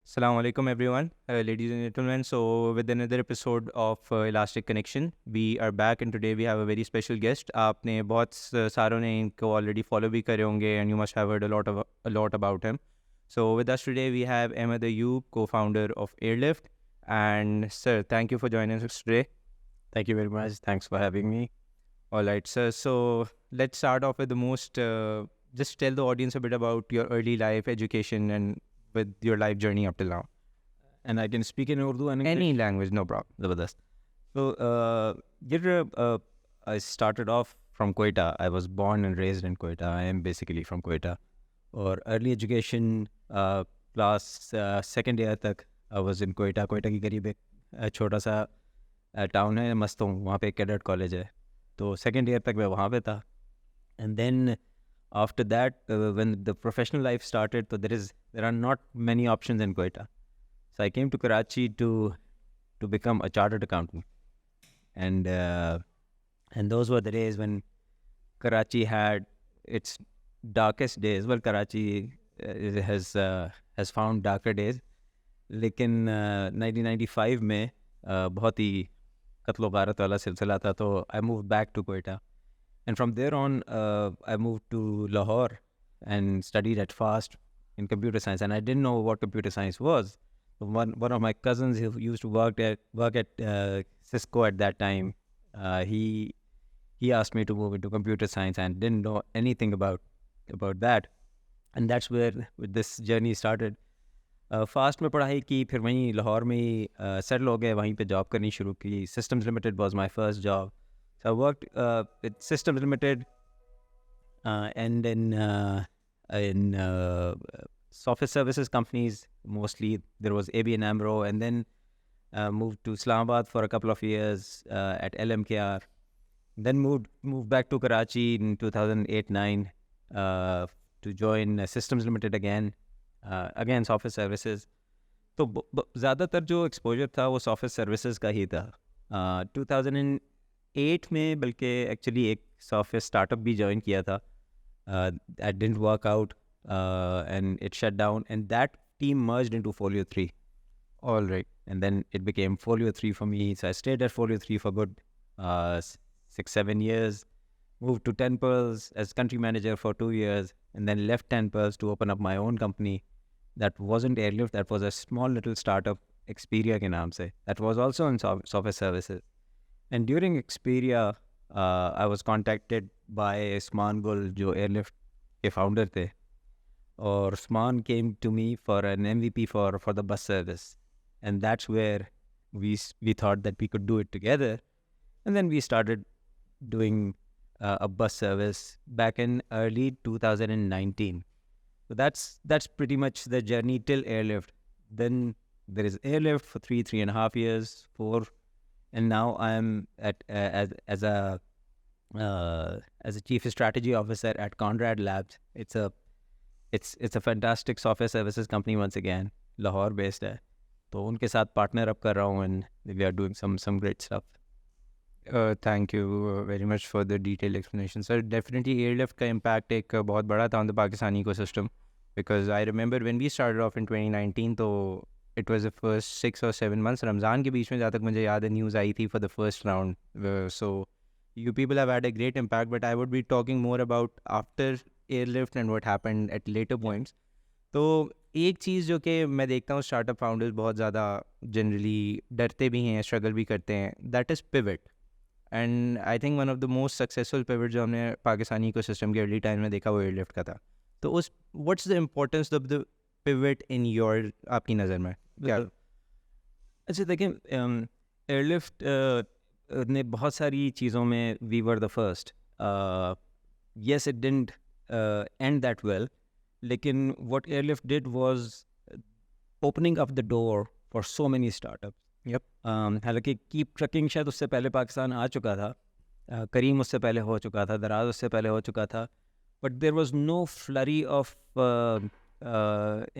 Assalamu alaikum everyone, ladies and gentlemen. So with another episode of Elastic Connection, we are back and today we have a very special guest. आपने बहुत सारों ने इनको already follow भी करे होंगे and you must have heard a lot about him. So with us today we have Ahmed Ayub, co-founder of Airlift. And sir, thank you for joining us today. Thank you very much. Thanks for having me. All right, sir. So let's start off with the most. Just tell the audience a bit about your early life, education, and with your life journey up till now. And I can speak in Urdu and English. Any language, no problem. Zabardast. So, I started off from Quetta. I was born and raised in Quetta. I am basically from Quetta. और early education class second year तक I was in Quetta. Quetta के करीब एक छोटा सा town है मस्तों, वहाँ पे कैडेट कॉलेज है. तो second year तक मैं वहाँ पे था. And then after that, when the professional life started, so there are not many options in Quetta. So I came to Karachi to become a chartered accountant, and those were the days when Karachi had its darkest days. Well, Karachi has found darker days. लेकिन 1995 में बहुत ही कत्लो गारत वाला सिलसिला था, तो I moved back to Quetta. And from there on, I moved to Lahore and studied at FAST in computer science. And I didn't know what computer science was. One of my cousins who used to work at Cisco at that time, he asked me to move into computer science and didn't know anything about that. And that's where this journey started. Fast में पढ़ाई की, फिर वहीं लाहौर में ही settle हो गए, वहीं पे जॉब करनी शुरू की. Systems Limited was my first job. So I worked with Systems Limited and in software services companies. Mostly there was ABN AMRO, and then moved to Islamabad for a couple of years at LMKR. Then moved back to Karachi in 2008-9 to join Systems Limited again software services. तो ज़्यादातर जो exposure था वो software services का ही था. 2008 में बल्कि actually एक सॉफ्टवेयर स्टार्टअप भी ज्वाइन किया था. That didn't work out and it shut down, and that team merged into Folio 3. All right. And then it became Folio 3 for me. So I stayed at Folio 3 for good 6-7 years. Moved to 10 Pearls as country manager for 2 years, and then left 10 Pearls to open up my own company. That wasn't Airlift, that was a small little startup, Experia ke naam se. That was also in software services. And during Experia, I was contacted by Usman Gul, jo Airlift ke founder the. Or Usman came to me for an MVP for the bus service. And that's where we thought that we could do it together. And then we started doing a bus service back in early 2019. So that's pretty much the journey till Airlift. Then there is Airlift for 3.5 years, 4, and now I'm at as a chief strategy officer at Conrad Labs. It's a fantastic software services company once again, Lahore based है. तो उनके साथ partner up कर रहा हूँ, and we are doing some great stuff. Thank you very much for the detailed explanation, sir. Definitely Airlift का impact एक बहुत बड़ा था on the Pakistani ecosystem, because I remember when we started off in 2019, तो it was the first 6 or 7 months. Ramzan के बीच में जहाँ तक मुझे याद है न्यूज़ आई थी for the first round. So you people have had a great impact, but I would be talking more about after Airlift and what happened at later points. तो एक चीज़ जो कि मैं देखता हूँ स्टार्टअप फाउंडर्स बहुत ज़्यादा जनरली डरते भी हैं, स्ट्रगल भी करते हैं, that is pivot. And I think one of the most successful pivot जो हमने पाकिस्तानी इकोसिस्टम के अर्ली टाइम में देखा वो एयरलिफ्ट का था. तो उस what's the importance of the pivot in your, आपकी नज़र में क्या? अच्छा देखिए, एयरलिफ्ट ने बहुत सारी चीज़ों में we were the first. Yes, it didn't end that well, लेकिन what Airlift did was opening up the door for so many startups. Yep. हालांकि कीप ट्रकिंग शायद उससे पहले पाकिस्तान आ चुका था, करीम उससे पहले हो चुका था, दराज उससे पहले हो चुका था, but there was no flurry of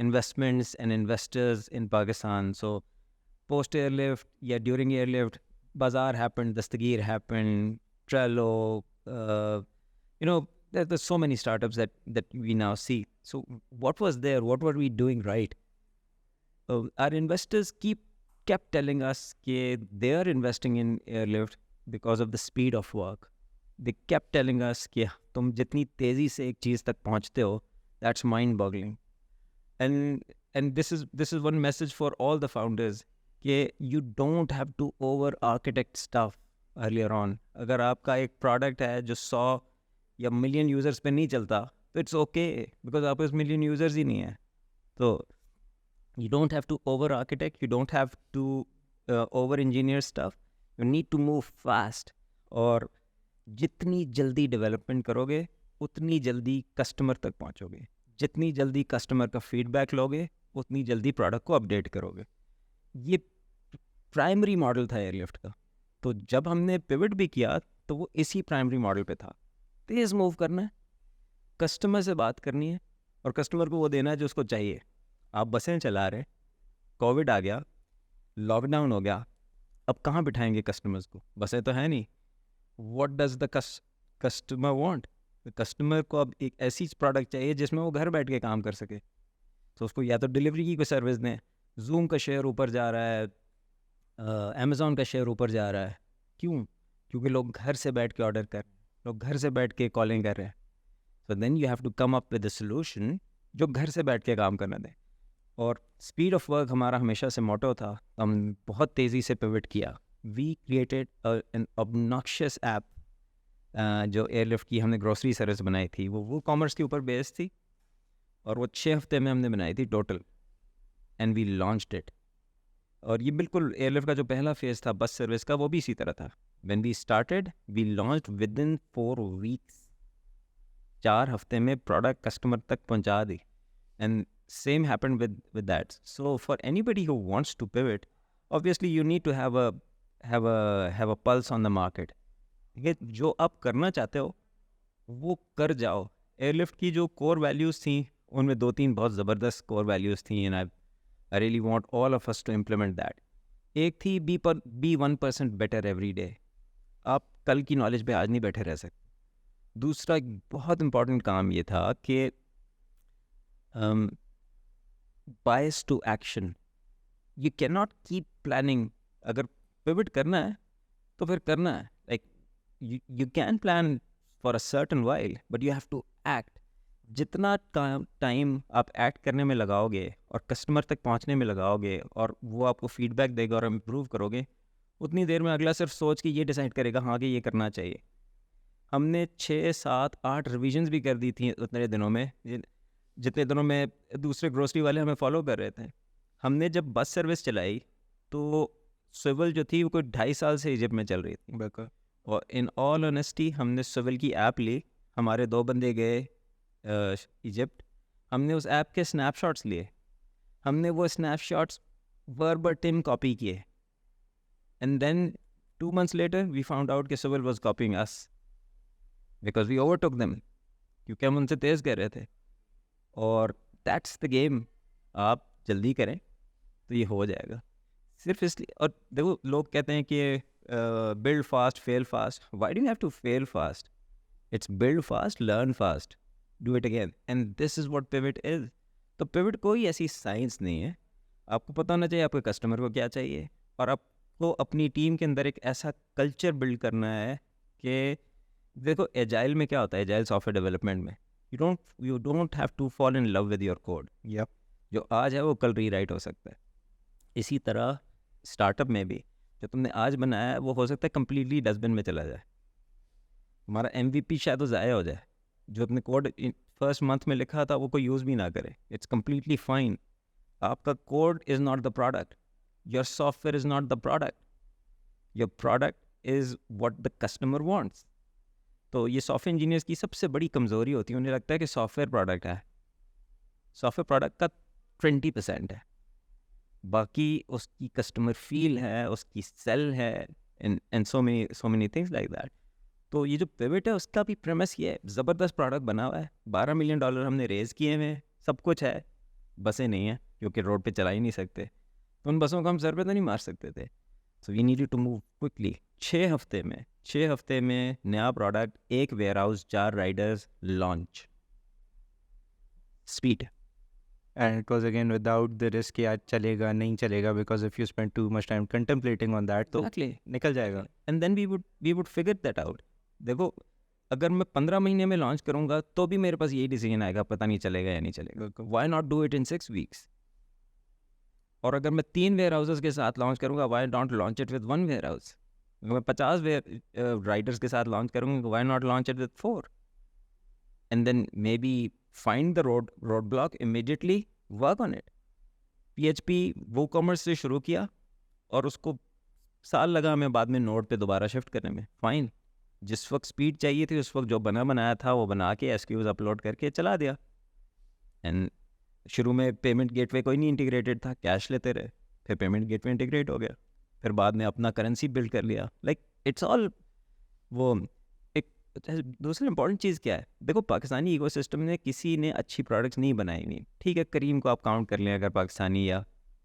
investments and investors in Pakistan. So post Airlift, during Airlift, Bazaar happened, Dastagir happened, Trello, there's so many startups that we now see. So what was there? What were we doing right? our investors kept telling us that they are investing in Airlift because of the speed of work. They kept telling us कि तुम जितनी तेज़ी से एक चीज़ तक पहुँचते हो, that's mind-boggling. And this is one message for all the founders कि you don't have to over-architect stuff earlier on. अगर आपका एक product है जो 100 या million users पे नहीं चलता, तो it's okay because आपके पास million users ही नहीं है. तो you don't have to over-architect, you don't have to over-engineer stuff. You need to move fast. और जितनी जल्दी डेवलपमेंट करोगे उतनी जल्दी कस्टमर तक पहुंचोगे. जितनी जल्दी कस्टमर का फीडबैक लोगे उतनी जल्दी प्रोडक्ट को अपडेट करोगे. ये प्राइमरी मॉडल था एयरलिफ्ट का. तो जब हमने पिवट भी किया तो वो इसी प्राइमरी मॉडल पे था. तेज़ मूव करना है, कस्टमर से बात करनी है और कस्टमर को वो देना है जो उसको चाहिए. आप बसें चला रहे, कोविड आ गया, लॉकडाउन हो गया, अब कहाँ बिठाएंगे कस्टमर्स को? बसें तो है नहीं. What does the customer want? Customer को अब एक ऐसी प्रोडक्ट चाहिए जिसमें वो घर बैठ के काम कर सके. तो उसको या तो डिलीवरी की कोई सर्विस दें. जूम का शेयर ऊपर जा रहा है, अमेज़ॉन का शेयर ऊपर जा रहा है. क्यों? क्योंकि लोग घर से बैठ के ऑर्डर कर रहे हैं, लोग घर से बैठ के कॉलिंग कर रहे हैं. So then you have to come up with a solution जो घर से बैठ के काम करना दे. और स्पीड ऑफ वर्क हमारा हमेशा से मोटो था. हम बहुत तेज़ी से पिवट किया. We created an obnoxious app जो एयरलिफ्ट की हमने ग्रोसरी सर्विस बनाई थी. वो कॉमर्स के ऊपर बेस्ड थी और वो 6 हफ्ते में हमने बनाई थी total. And we launched it. और ये बिल्कुल एयरलिफ्ट का जो पहला फेज़ था बस सर्विस का, वो भी इसी तरह था. When we started we launched within 4 weeks. 4 हफ्ते में प्रोडक्ट कस्टमर तक पहुंचा दी. And same happened with that. So for anybody who wants to pivot, obviously you need to have a pulse on the market. ये जो आप करना चाहते हो वो कर जाओ. एयरलिफ्ट की जो कोर वैल्यूज़ थी उनमें 2-3 बहुत ज़बरदस्त कोर वैल्यूज़ थी and I really want all of us to implement that. एक थी बी 1% बेटर एवरी डे. आप कल की नॉलेज पे आज नहीं बैठे रह सकते. दूसरा एक बहुत इंपॉर्टेंट काम ये था कि bias to action. You cannot keep planning. अगर pivot करना है तो फिर करना है. Like you can plan for a certain while, but you have to act. जितना टाइम आप एक्ट करने में लगाओगे और कस्टमर तक पहुंचने में लगाओगे और वो आपको फीडबैक देगा और इम्प्रूव करोगे, उतनी देर में अगला सिर्फ सोच के ये डिसाइड करेगा हाँ कि ये करना चाहिए. हमने 6, 7, 8 रिविजन्स भी कर दी थी उतने दिनों में, जितने दिनों में दूसरे ग्रोसरी वाले हमें फॉलो कर रहे थे. हमने जब बस सर्विस चलाई तो स्विवल जो थी वो कोई 2.5 साल से इजिप्ट में चल रही थी. और इन ऑल ऑनेस्टी हमने स्विवल की ऐप ली. हमारे 2 बंदे गए इजिप्ट. हमने उस ऐप के स्नैपशॉट्स लिए. हमने वो स्नैपशॉट्स वर्बटिम कॉपी किए. And then 2 months later we found out कि Swvl was copying us because we overtook them, क्योंकि हम उनसे तेज़ कर रहे थे. और दैट्स द गेम. आप जल्दी करें तो ये हो जाएगा. सिर्फ इसलिए. और देखो लोग कहते हैं कि build fast fail fast. Why do you have to fail fast? It's build fast, learn fast, do it again. And this is what pivot is. तो पिवट कोई ऐसी साइंस नहीं है. आपको पता होना चाहिए आपके कस्टमर को क्या चाहिए और आपको अपनी टीम के अंदर एक ऐसा कल्चर बिल्ड करना है कि देखो एजाइल में क्या होता है, एजाइल सॉफ्टवेयर डेवलपमेंट में you don't have to fall in love with your code. Yep. जो आज है वो कल रीराइट हो सकता है. इसी तरह स्टार्टअप में भी जो तुमने आज बनाया है वो हो सकता है कम्प्लीटली डस्टबिन में चला जाए. हमारा MVP शायद वो ज़ाया हो जाए. जो अपने कोड फर्स्ट मंथ में लिखा था वो कोई यूज़ भी ना करे. It's completely fine. आपका code is not the product. Your software is not the product. Your product is what the customer wants. तो ये सॉफ्टवेयर इंजीनियर्स की सबसे बड़ी कमज़ोरी होती है. उन्हें लगता है कि सॉफ्टवेयर प्रोडक्ट है. सॉफ्टवेयर प्रोडक्ट का 20% है, बाकी उसकी कस्टमर फील है, उसकी सेल है and so many things like that. तो ये जो पिवट है उसका भी प्रेमिस ये है. ज़बरदस्त प्रोडक्ट बना हुआ है. $12 मिलियन हमने रेज़ किए हैं. सब कुछ है, बसें नहीं हैं क्योंकि रोड पे चला ही नहीं सकते. तो उन बसों को हम सर पे तो नहीं मार सकते थे. So we needed to move quickly. 6 हफ्ते में नया product, 1 warehouse, 4 riders, launch. Speed. And it was again without the risk कि आज चलेगा नहीं चलेगा, because if you spend too much time contemplating on that तो Exactly. निकल जाएगा. And then we would figure that out. देखो अगर मैं 15 महीने में लॉन्च करूंगा तो भी मेरे पास यही डिसीजन आएगा, पता नहीं चलेगा या नहीं चलेगा. Why not do it in 6 weeks? और अगर मैं 3 वेयर हाउसेस के साथ लॉन्च करूंगा, why not launch it with 1 warehouse? अगर मैं 50 राइडर्स के साथ लॉन्च करूंगा, why not launch it with 4? And then maybe find the roadblock immediately, work on it. PHP WooCommerce से शुरू किया और उसको साल लगा हमें बाद में नोड पे दोबारा शिफ्ट करने में. फाइन, जिस वक्त स्पीड चाहिए थी उस वक्त जो बनाया था वो बना के SQs अपलोड करके चला दिया. एंड शुरू में पेमेंट गेटवे कोई नहीं इंटीग्रेटेड था, कैश लेते रहे, फिर पेमेंट गेटवे इंटीग्रेट हो गया, फिर बाद में अपना करेंसी बिल्ड कर लिया. लाइक इट्स ऑल वो. दूसरी इंपॉर्टेंट चीज़ क्या है, देखो पाकिस्तानी इकोसिस्टम ने किसी ने अच्छी प्रोडक्ट्स नहीं बनाई नहीं. ठीक है, करीम को आप काउंट कर लें अगर पाकिस्तानी, या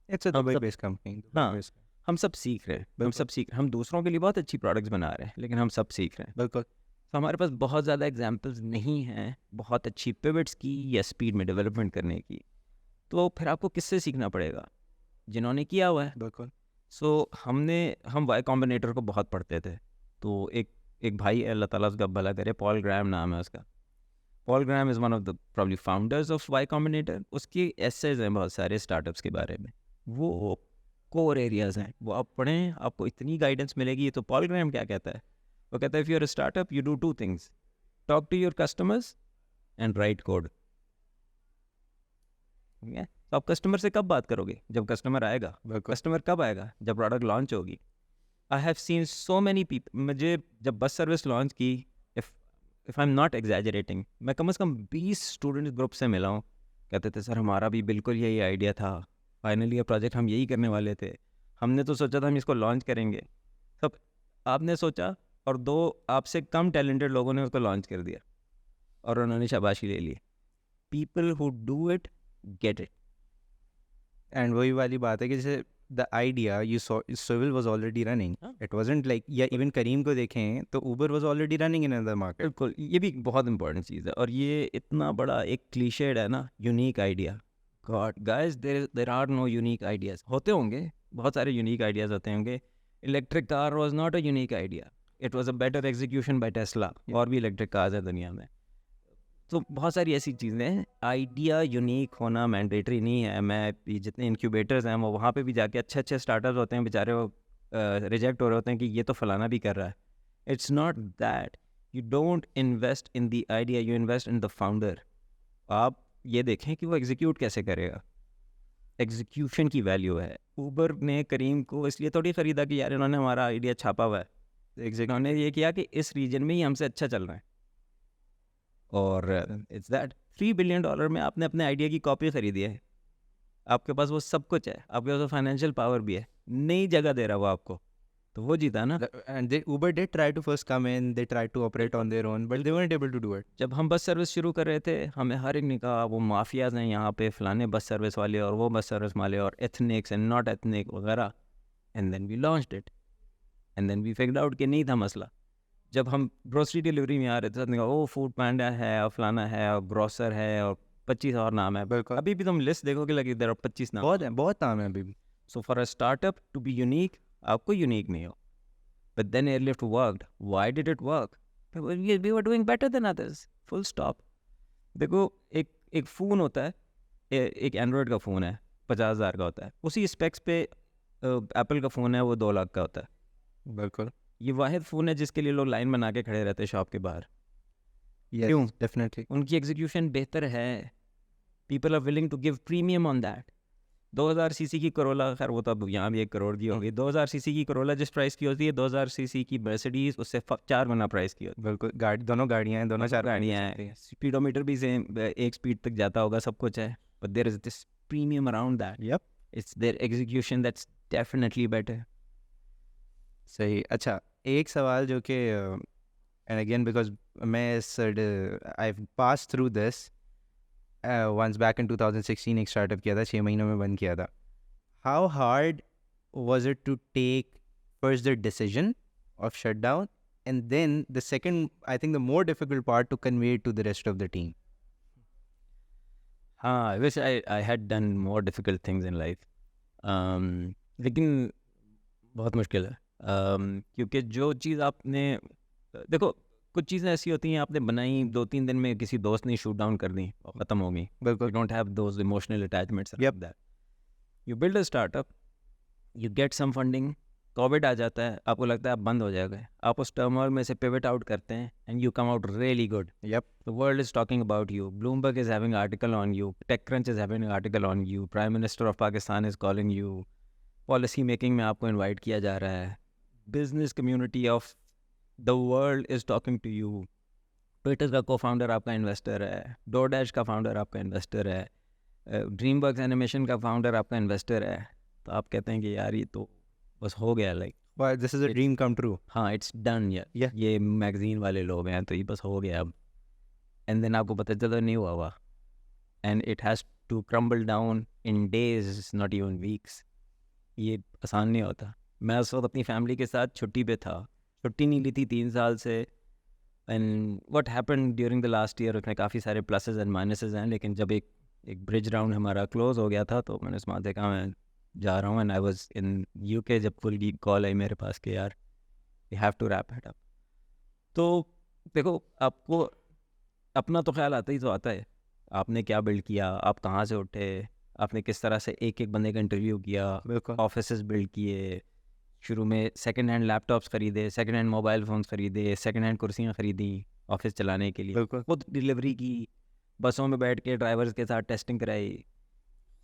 It's a Dubai based company. हाँ, हम सब सीख रहे हैं, हम दूसरों के लिए बहुत अच्छी प्रोडक्ट्स बना रहे हैं, लेकिन हम सब सीख रहे हैं. बिल्कुल. तो हमारे पास बहुत ज़्यादा एग्जांपल्स नहीं हैं बहुत अच्छी पिवट्स की या स्पीड में डेवलपमेंट करने की. तो फिर आपको किससे सीखना पड़ेगा? जिन्होंने किया हुआ है. बिल्कुल. हम वाई कॉम्बिनेटर को बहुत पढ़ते थे. तो एक भाई है, अल्लाह ताला उसका भला करे, पॉल ग्राहम नाम है उसका. Paul Graham is one of the probably founders of Y Combinator. उसकी एसेज हैं बहुत सारे स्टार्टअप्स के बारे में, वो कोर एरियाज़ हैं, वो आप पढ़ें, आपको इतनी गाइडेंस मिलेगी. तो पॉल ग्राहम क्या कहता है? वो कहता है if you are a startup you do 2 things, talk to your customers and write code. तो आप कस्टमर से कब बात करोगे? जब कस्टमर आएगा. कस्टमर कब आएगा? जब प्रोडक्ट लॉन्च होगी. I have seen so many people, मुझे जब बस सर्विस लॉन्च की, if I am not exaggerating, मैं कम से कम 20 स्टूडेंट ग्रुप से मिला हूँ, कहते थे सर हमारा भी बिल्कुल यही आइडिया था, फाइनली ये प्रोजेक्ट हम यही करने वाले थे, हमने तो सोचा था हम इसको लॉन्च करेंगे. सब आपने सोचा और 2 आपसे कम टैलेंटेड लोगों ने उसको लॉन्च कर दिया और उन्होंने शाबाशी ले ली. People who do it get it. And वही वाली बात है कि जैसे the idea you saw, Swvl was already running. It wasn't like, या even करीम को देखें तो Uber was already running in another market. बिल्कुल, ये भी बहुत इंपॉर्टेंट चीज़ है. और ये इतना बड़ा एक क्लीशेड है ना, unique idea. God guys, there are no unique ideas. होते होंगे, बहुत सारे यूनिक आइडियाज़ होते होंगे. Electric car was not a unique idea, it was a better execution by Tesla. और भी इलेक्ट्रिक कार्स हैं दुनिया में. तो बहुत सारी ऐसी चीज़ें हैं. आइडिया यूनिक होना मैंडेटरी नहीं है. मैं जितने इंक्यूबेटर्स हैं वो वहाँ पे भी जाके अच्छे स्टार्टअप्स होते हैं, बेचारे वो रिजेक्ट हो रहे होते हैं कि ये तो फलाना भी कर रहा है. It's not that. You don't invest in the idea, you invest in the founder. आप ये देखें कि वो एग्जीक्यूट कैसे करेगा. एग्जीक्यूशन की वैल्यू है. ऊबर ने करीम को इसलिए थोड़ी ख़रीदा कि यार इन्होंने हमारा आइडिया छापा हुआ है. इन्होंने ये किया कि इस रीजन में ही हमसे अच्छा चल रहा है. और इट्स दैट $3 बिलियन में आपने अपने आइडिया की कॉपी खरीदी है. आपके पास वो सब कुछ है, आपके पास वो फाइनेंशियल पावर भी है, नई जगह दे रहा वो आपको, तो वो जीता ना. And Uber did try to first come in, they tried to operate on their own, but they weren't able to do it. जब हम बस सर्विस शुरू कर रहे थे, हमें हर एक ने कहा वो माफियाज हैं यहाँ पे, फलाने बस सर्विस वाले और वो बस सर्विस वाले और एथनिक्स एंड नॉट एथनिक वगैरह. And then we launched it and then we figured out कि नहीं था मसला. जब हम ग्रोसरी डिलीवरी में आ रहे थे, ओ फूड पैंडा है और फलाना है और ग्रोसर है और 25 और नाम है. बिल्कुल. अभी भी तुम लिस्ट देखोगे लगे देयर आर 25 नाम. बहुत नाम है अभी भी. So for a startup to be unique, आपको यूनिक नहीं हो. But then Airlift worked. Why did it work? We were doing better than others, full stop. देखो एक फ़ोन होता है, एक एंड्रॉयड का फ़ोन है 50,000 का होता है. उसी स्पेक्स पे एप्पल का फ़ोन है वो 2 लाख का होता है. बिल्कुल. ये वाहिद फ़ोन है जिसके लिए लोग लाइन बना के खड़े रहते हैं शॉप के बाहर. क्यों? डेफिनेटली उनकी एग्जीक्यूशन बेहतर है. People are willing to give premium on that. 2000 CC की करोला, खैर वो तो अब यहाँ भी 1 करोड़ की होगी. 2000 सीसी की करोला जिस प्राइस की होती है, 2000 सीसी की मर्सिडीज उससे 4 गुना प्राइस की होती है. बिल्कुल. दोनों गाड़ियाँ हैं, दोनों 4 गाड़ियाँ हैं, स्पीडोमीटर भी सेम 1 स्पीड तक जाता होगा, सब कुछ है. But there is this premium around that. Yup. It's their execution that's definitely better. सही. अच्छा, एक सवाल जो कि एंड अगेन बिकॉज मैं I pass through this once back in 2016 एक स्टार्टअप किया था, 6 महीनों में बंद किया था. How hard was it to take first the decision of shut down and then the second, I think the more difficult part to convey to the rest of the team? हाँ, I wish I had done more difficult things in life, लेकिन बहुत मुश्किल है, क्योंकि जो चीज़ आपने देखो, कुछ चीज़ें ऐसी होती हैं आपने बनाई 2-3 दिन में, किसी दोस्त ने शूट डाउन कर दी और ख़त्म हो गई. बिल्कुल. You don't have those emotional attachments Yep. around that. You build a startup, you get some funding, COVID आ जाता है, आपको लगता है आप बंद हो जाएगा, आप उस टर्मोइल में से पिवट आउट करते हैं and you come out really good. Yep. The world is talking about you. Bloomberg is having an article on you. TechCrunch is having an article on you. Prime Minister of Pakistan is calling you. Policy making में आपको invite किया जा रहा है. Business community of the world is talking to you. Twitter का co-founder आपका investor है. DoorDash का founder आपका investor है. DreamWorks Animation का founder आपका investor है. तो आप कहते हैं कि यार ये तो बस हो गया, like Well, this is a dream come true. हाँ, इट्स डन यार. Yeah. ये मैगजीन वाले लोग हैं तो ये बस हो गया अब. एंड देन आपको पता चला नहीं हुआ and it has to crumble down in days, not even weeks. ये आसान नहीं होता. मैं उस वक्त अपनी फैमिली के साथ छुट्टी पे था, छुट्टी नहीं ली थी 3 साल से. And what happened during the last year, उसमें काफ़ी सारे प्लसेस एंड माइनसेस हैं, लेकिन जब एक ब्रिज राउंड हमारा क्लोज हो गया था तो मैंने उसमें देखा मैं जा रहा हूँ. And I was in UK जब फुल कॉल आई मेरे पास कि यार you have to wrap it up. तो देखो, आपको अपना तो ख्याल आता ही तो आता है, आपने क्या बिल्ड किया, आप कहाँ से उठे, आपने किस तरह से एक एक बंदे का इंटरव्यू किया, बिल्कुल. ऑफिसेस बिल्ड किए, शुरू में सेकंड हैंड लैपटॉप्स ख़रीदे, सेकंड हैंड मोबाइल फ़ोन्स ख़रीदे, सेकंड हैंड कुर्सियाँ ख़रीदी ऑफिस चलाने के लिए, बिल्कुल. खुद डिलीवरी की, बसों में बैठ के ड्राइवर्स के साथ टेस्टिंग कराई,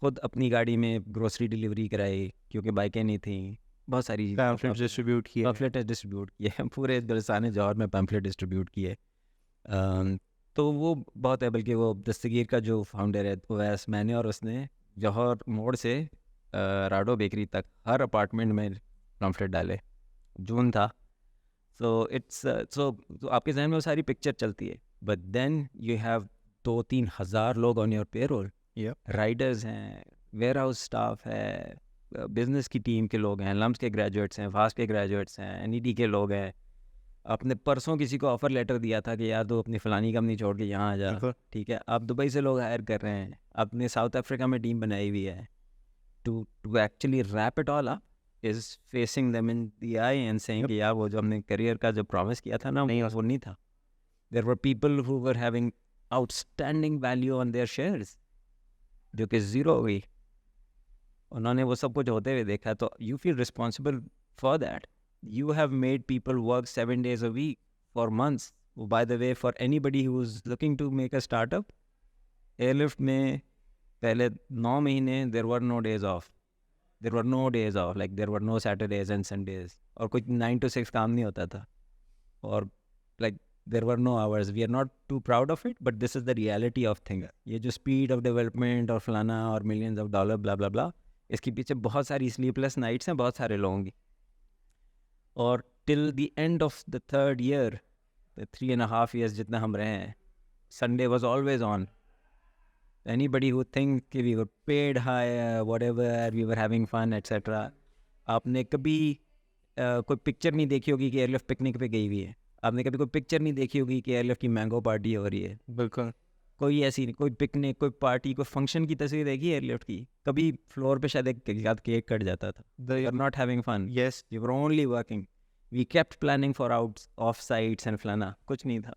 खुद अपनी गाड़ी में ग्रोसरी डिलीवरी कराई क्योंकि बाइकें नहीं थी, बहुत सारी Pamphlets distribute किए. पैम्फलेट डिस्ट्रीब्यूट किए पूरे दरसाने जौहर में पैम्फलेट डिस्ट्रीब्यूट किए. तो वो बहुत है. बल्कि वो दस्तगीर का जो फाउंडर है वैस, मैंने और उसने जौहर मोड़ से राडो बेकरी तक हर अपार्टमेंट में पैम्फलेट डाले. जून था. सो इट्स सो आपके जहन में वो सारी पिक्चर चलती है, बट देन यू हैव 2-3 हज़ार लोग on your payroll. Yep. Riders हैं, वेयर हाउस स्टाफ है, बिजनेस की टीम के लोग हैं, लम्स के ग्रेजुएट्स हैं, फास्ट के ग्रेजुएट्स हैं, एनईडी के लोग हैं. आपने परसों किसी को ऑफ़र लेटर दिया था कि यार तो अपनी फ़लानी कंपनी छोड़ के यहाँ आ जा, बिल्कुल. ठीक है, आप दुबई से लोग हायर कर रहे हैं, आपने साउथ अफ्रीका में टीम बनाई हुई है. To actually wrap it all up is facing them in the eye and saying कि यार वो जो हमने करियर का जो प्रॉमिस किया था ना, वो नहीं था. There were people who were having outstanding value on their shares जो कि ज़ीरो हो गई. उन्होंने वो सब कुछ होते हुए देखा. तो you feel responsible for that. You have made people work 7 days a week for months. By the way, for anybody who is looking to make a startup, Airlift में पहले 9 महीने there were no days off. Like there were no Saturdays and Sundays. और कुछ 9 to 6 काम नहीं होता था. और like there were no hours. We are not too proud of it, but this is the reality of thing. ये जो speed of development और फलाना और millions of dollar blah blah blah, इसके पीछे बहुत सारी sleepless nights हैं बहुत सारे लोगों की. और till the end of the 3rd year, the 3.5 years जितना हम रहे हैं, Sunday was always on. Anybody who think कि we were paid high, whatever, we were having fun, etc. आपने कभी कोई पिक्चर नहीं देखी होगी कि एयरलिफ्ट पिकनिक पे गई हुई है. आपने कभी कोई पिक्चर नहीं देखी होगी कि एयरलिफ्ट की मैंगो पार्टी हो रही है. बिल्कुल. कोई ऐसी नहीं, कोई पिकनिक, कोई पार्टी, कोई फंक्शन की तस्वीर देखी एयरलिफ्ट की कभी? फ्लोर पे शायद एक केक कट जाता था. They you are not having fun, Yes. You were only working. We kept planning for out of sites and फलाना, कुछ नहीं था.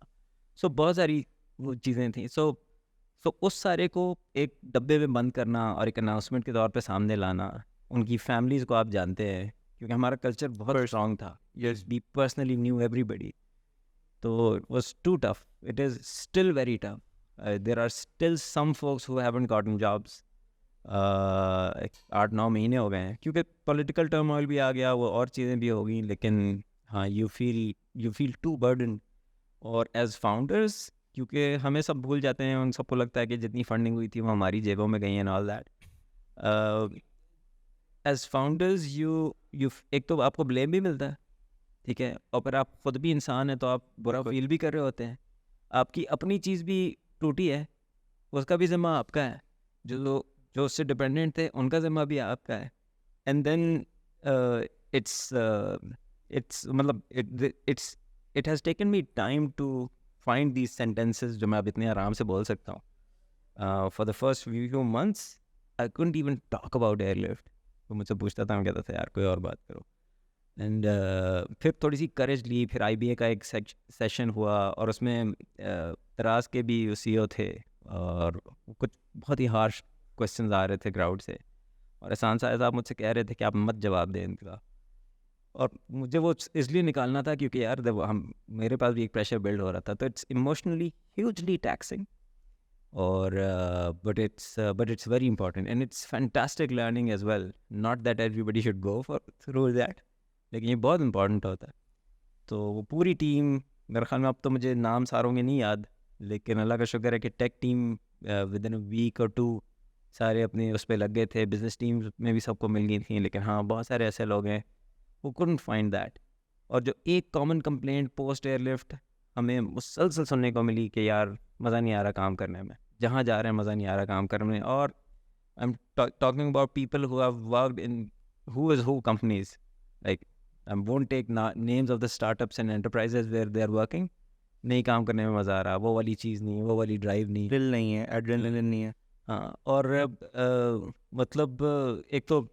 सो बहुत सारी वो चीज़ें थी. सो उस सारे को एक डब्बे में बंद करना और एक अनाउंसमेंट के तौर पे सामने लाना. उनकी फैमिलीज़ को आप जानते हैं क्योंकि हमारा कल्चर बहुत स्ट्रॉन्ग था. Yes. We personally knew everybody. So it was too tough. It is still very tough. There are still some folks who haven't gotten jobs. 8-9 महीने हो गए हैं क्योंकि पॉलिटिकल टर्मोइल भी आ गया, वो और चीज़ें भी हो गई. लेकिन हाँ, यू फील टू बर्डन. और एज फाउंडर्स, क्योंकि हमें सब भूल जाते हैं, उन सबको लगता है कि जितनी फंडिंग हुई थी वो हमारी जेबों में गई and all that. As founders you एक तो आपको ब्लेम भी मिलता है, ठीक है, और फिर आप खुद भी इंसान हैं तो आप बुरा फील भी कर रहे होते हैं. आपकी अपनी चीज़ भी टूटी है, उसका भी ज़िम्मा आपका है. जो उससे डिपेंडेंट थे उनका ज़िम्मा भी आपका है. एंड देन इट्स मतलब it has taken me time to find these sentences जो मैं अब इतने आराम से बोल सकता हूँ. For the first few months आई couldn't even talk about airlift. वो मुझसे पूछता था, मैं कहता था यार कोई और बात करो. एंड फिर थोड़ी सी करेज ली. फिर IBA का एक सेशन हुआ और उसमें तराज के भी CEO थे और कुछ बहुत ही हार्श क्वेश्चंस आ रहे थे क्राउड से, और एहसान साहब मुझसे कह रहे थे कि आप मत जवाब दें इनका. और मुझे वो इसलिए निकालना था क्योंकि यार जब मेरे पास भी एक प्रेशर बिल्ड हो रहा था, तो इट्स इमोशनली ह्यूजली टैक्सिंग. और but it's very important and it's fantastic learning as well. Not that everybody should go for through that, लेकिन ये बहुत इंपॉर्टेंट होता है. तो वो पूरी टीम, मेरे ख्याल में अब तो मुझे नाम सारों के नहीं याद, लेकिन अल्लाह का शुक्र है कि take team within a week और 2 सारे अपने उस पर लग गए थे. बिजनेस टीम में भी सबको मिल गई थी, लेकिन हाँ बहुत सारे ऐसे लोग हैं who couldn't find that. और जो एक कॉमन कंप्लेंट पोस्ट एयरलिफ्ट हमें मुसलसल सुनने को मिली कि यार मज़ा नहीं आ रहा काम करने में, जहाँ जा रहे हैं मज़ा नहीं आ रहा काम करने में. और I am talking about people who have worked in who is who companies. Like I won't take names of the startups and enterprises where they are working. नहीं काम करने में मज़ा आ रहा, वो वाली चीज़ नहीं, वो वाली ड्राइव नहीं. दिल नहीं है, एड्रेनलिन नहीं है. हाँ. और मतलब एक तो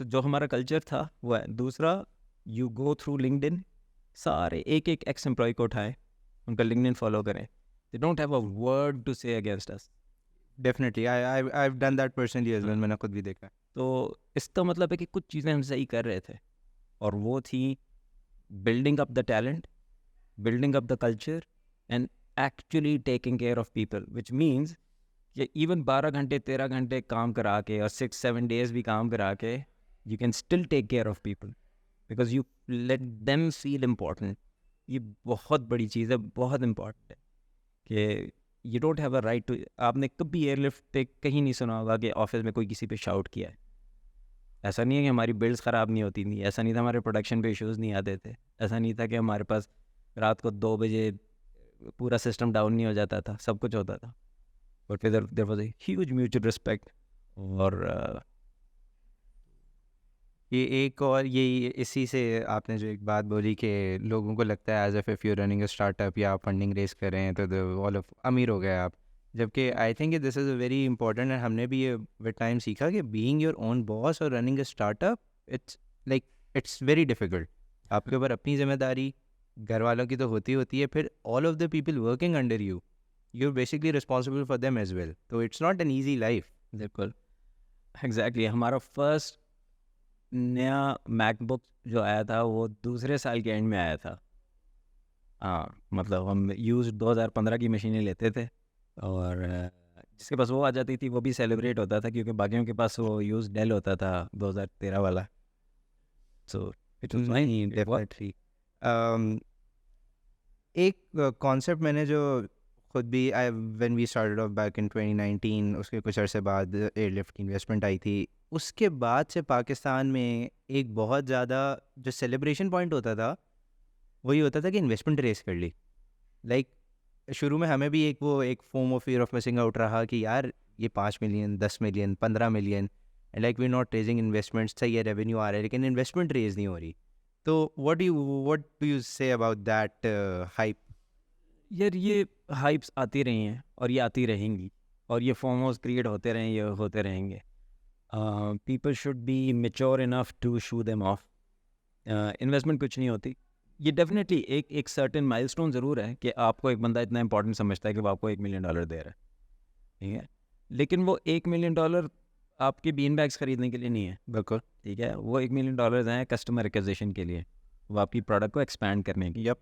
जो हमारा कल्चर था वो है. दूसरा, यू गो थ्रू लिंक्डइन, सारे एक एक एक्स एम्प्लॉय को उठाए, उनका लिंक्डइन फॉलो करें. They don't have a word to say against us. Definitely I done that personally as well, मैंने खुद भी देखा. तो इसका मतलब है कि कुछ चीज़ें हम सही कर रहे थे, और वो थी building up the talent, building up the culture and actually taking care of people, which means कि इवन 12 घंटे 13 घंटे काम करा के और 6-7 डेज भी काम करा के you can still take care of people because you let them feel important. ये बहुत बड़ी चीज़ है, बहुत इम्पॉर्टेंट है कि you don't have a right to. आपने कभी एयरलिफ्ट पे कहीं नहीं सुना होगा कि ऑफिस में कोई किसी पे शाउट किया है. ऐसा नहीं है कि हमारी बिल्ड्स ख़राब नहीं होती थी, ऐसा नहीं था हमारे प्रोडक्शन पे इश्यूज़ नहीं आते थे, ऐसा नहीं था कि हमारे पास रात को 2 बजे पूरा सिस्टम डाउन नहीं हो जाता था. सब कुछ होता था, but there was a huge mutual respect. और ये एक और ये इसी से आपने जो एक बात बोली कि लोगों को लगता है as if you running a startup या आप फंडिंग रेस कर रहे हैं तो ऑल ऑफ अमीर हो गए आप, जबकि I think this is a very important. And हमने भी ये विद टाइम सीखा कि बीइंग योर ओन बॉस और running a startup it's very difficult. आपके ऊपर अपनी जिम्मेदारी, घर वालों की तो होती है, फिर all of the people working under you are basically responsible for them as well. तो it's not an easy life. बिल्कुल एग्जैक्टली. हमारा फर्स्ट नया मैकबुक जो आया था वो दूसरे साल के एंड में आया था. हाँ, मतलब हम यूज 2015 की मशीनें लेते थे, और जिसके पास वो आ जाती थी वो भी सेलिब्रेट होता था, क्योंकि बाकियों के पास वो यूज डेल होता था 2013 वाला. So it was fine. Definitely. एक कॉन्सेप्ट मैंने जो खुद भी when we started off back in 2019, उसके कुछ अरसे बाद एयरलिफ्ट की इन्वेस्टमेंट आई थी. उसके बाद से पाकिस्तान में एक बहुत ज़्यादा जो सेलिब्रेशन पॉइंट होता था वही होता था कि इन्वेस्टमेंट रेस कर ली. लाइक शुरू में हमें भी एक FOMO of fear of missing out रहा कि यार ये 5 million 10 million 15 million, and like we not raising investments. सही है, रेवेन्यू आ रहा है, लेकिन इन्वेस्टमेंट रेज नहीं हो रही. तो what do you say about that hype? यार ये हाइप्स आती रही हैं और ये आती रहेंगी, और ये फॉर्मोस क्रिएट होते रहें, ये होते रहेंगे. People should be mature enough to shoo them off. Investment कुछ नहीं होती. ये डेफिनेटली एक सर्टेन माइलस्टोन ज़रूर है कि आपको एक बंदा इतना इंपॉर्टेंट समझता है कि वो आपको $1 मिलियन दे रहा है, ठीक है, लेकिन वो $1 मिलियन आपके बीन बैग्स खरीदने के लिए नहीं है. बिल्कुल. ठीक है, वो $1 मिलियन हैं कस्टमर एक्विजिशन के लिए, वो आपकी प्रोडक्ट को एक्सपैंड करने की. Yup.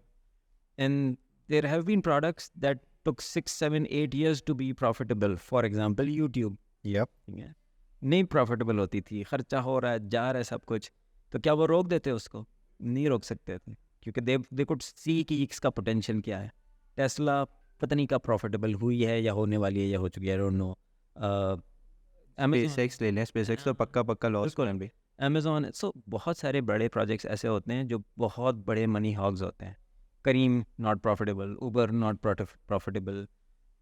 And there have been products that took 6, 7, 8 years to be profitable. For example, YouTube. Yup. ठीक है, नहीं प्रॉफिटेबल होती थी, खर्चा हो रहा है, जा रहा है सब कुछ, तो क्या वो रोक देते उसको? नहीं रोक सकते थे, क्योंकि दे कुड सी कि इसका पोटेंशियल क्या है. टेस्ला पता नहीं कब प्रॉफिटेबल हुई है या होने वाली है या हो चुकी है, आई डोंट नो. SpaceX ले लें, SpaceX तो पक्का लॉस करें भी. अमेजोन. सो बहुत सारे बड़े प्रोजेक्ट्स ऐसे होते हैं जो बहुत बड़े मनी हॉग्स होते हैं. Careem not profitable, Uber not profitable.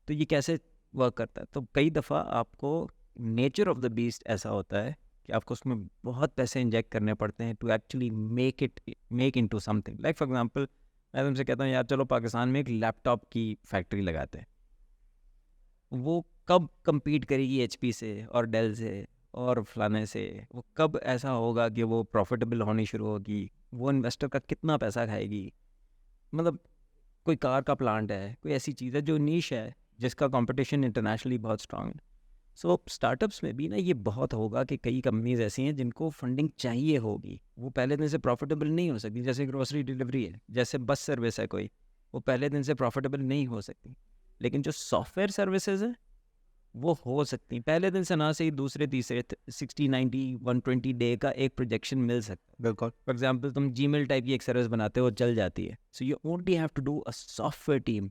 तो ये कैसे वर्क करता है? तो कई दफ़ा आपको नेचर ऑफ द बीस्ट ऐसा होता है कि आपको उसमें बहुत पैसे इंजेक्ट करने पड़ते हैं to actually make into something. Like for example, मैं तुमसे कहता हूँ यार चलो पाकिस्तान में एक लैपटॉप की फैक्ट्री लगाते हैं. वो कब compete करेगी HP से और डेल से और फलाने से, वो कब ऐसा होगा कि वो प्रॉफिटेबल होनी शुरू होगी, वो इन्वेस्टर का कितना पैसा खाएगी। मतलब कोई कार का प्लांट है, कोई ऐसी चीज़ है जो नीश है जिसका कंपटीशन इंटरनेशनली बहुत स्ट्रांग है। सो स्टार्टअप्स में भी ना ये बहुत होगा कि कई कंपनीज ऐसी हैं जिनको फंडिंग चाहिए होगी, वो पहले दिन से प्रॉफिटेबल नहीं हो सकती। जैसे ग्रोसरी डिलीवरी है, जैसे बस सर्विस है कोई, वो पहले दिन से प्रॉफिटेबल नहीं हो सकती। लेकिन जो सॉफ्टवेयर सर्विसेज हैं वो हो सकती, पहले दिन से ना से ही दूसरे तीसरे 60 90 120 डे का एक प्रोजेक्शन मिल सकता है। बिल्कुल। फॉर एग्जाम्पल तुम जीमेल टाइप की एक सर्विस बनाते हो, चल जाती है। So you only have to do a software team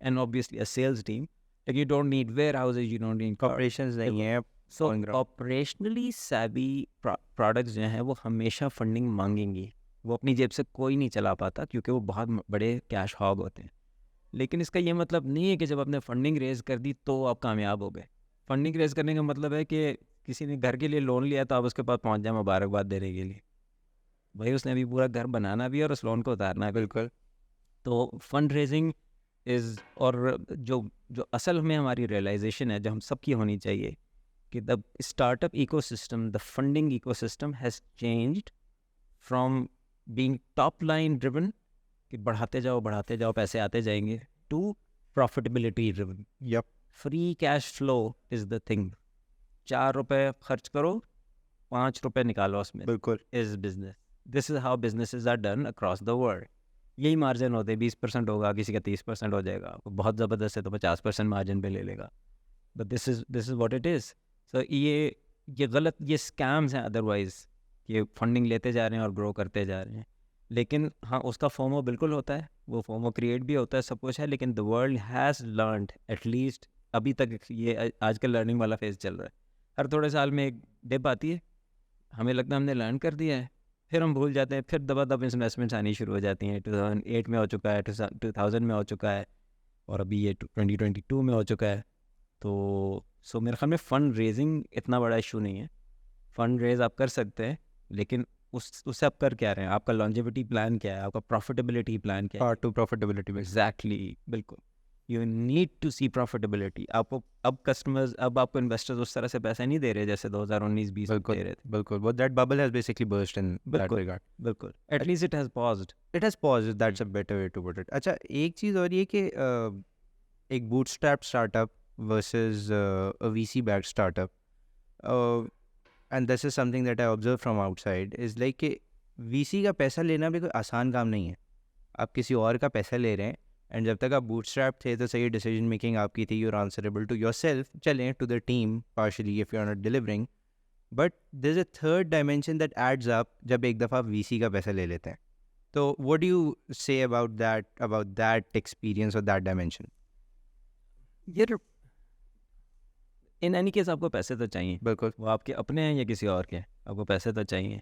and obviously a sales team, like you don't need warehouses, you don't need operations नहीं है। So on ground. Operationally savvy products जो हैं वो हमेशा फंडिंग मांगेंगी। वो अपनी जेब से कोई नहीं चला पाता क्योंकि वो बहुत बड़े कैश हॉग होते हैं। लेकिन इसका ये मतलब नहीं है कि जब आपने फंडिंग रेज कर दी तो आप कामयाब हो गए। फंडिंग रेज करने का मतलब है कि किसी ने घर के लिए लोन लिया तो आप उसके पास पहुंच जाए मुबारकबाद देने के लिए। भाई उसने अभी पूरा घर बनाना भी है और उस लोन को उतारना है। बिल्कुल। तो फंड रेजिंग इज़, और जो जो असल में हमारी रियलाइजेशन है जो हम सबकी होनी चाहिए कि the startup ecosystem, the funding ecosystem has changed from being top line driven कि बढ़ाते जाओ पैसे आते जाएंगे, to profitability driven. Yup. Free cash flow is the thing. 4 रुपए खर्च करो, 5 रुपए निकालो उसमें, बिल्कुल। Is business. This is how businesses are done across the world. यही मार्जिन होते हैं, 20% होगा, किसी का 30% हो जाएगा, बहुत ज़बरदस्त है तो 50% मार्जिन पे ले लेगा। But this is what it is. So ये गलत, ये स्कैम्स हैं अदरवाइज, ये फंडिंग लेते जा रहे हैं और ग्रो करते जा रहे हैं। लेकिन हाँ, उसका फोमो बिल्कुल होता है, वो फोमो क्रिएट भी होता है, सब कुछ है। लेकिन the world has learned, at least अभी तक ये आजकल लर्निंग वाला फेज चल रहा है। हर थोड़े साल में एक डिप आती है, हमें लगता है हमने लर्न कर दिया है, फिर हम भूल जाते हैं, फिर दबा दब इन्वेस्टमेंट्स आनी शुरू हो जाती हैं। 2008 में हो चुका है, 2000 में हो चुका है, और अभी ये 2022 में हो चुका है। तो सो मेरे ख्याल में फ़ंड रेजिंग इतना बड़ा इशू नहीं है। फ़ंड रेज आप कर सकते हैं, लेकिन उससे आप कर क्या रहे हैं, आपका लॉन्जेविटी प्लान क्या है, आपका प्रॉफिटेबिलिटी प्लान क्या है। पार्ट टू प्रॉफिटेबिलिटी में। एग्जैक्टली, बिल्कुल। You need to see profitability. आपको अब कस्टमर्स, अब आपको इन्वेस्टर्स उस तरह से पैसा नहीं दे रहे जैसे 2019-20 में दे रहे थे। बिल्कुल। But that bubble has basically burst in that बिल्कुल regard. बिल्कुल, at least it has paused. It has paused. That's a better way to put it. अच्छा, एक चीज़ और ये कि एक bootstrap startup versus a VC backed startup, and this is something that I observe from outside, is like कि VC का पैसा लेना भी कोई आसान काम नहीं है। आप किसी और का पैसा ले रहे हैं, एंड जब तक आप बूटस्ट्रैप थे तो सही डिसीजन मेकिंग आपकी थी, you're answerable to yourself, चलें to the team partially if you are not delivering, but there is a third dimension that adds up जब एक दफ़ा VC का पैसा ले लेते हैं। तो what do you say about that experience और दैट डायमेंशन? यार इन एनी केस आपको पैसे तो चाहिए, बिल्कुल। वो आपके अपने हैं या किसी और के हैं, आपको पैसे तो चाहिए।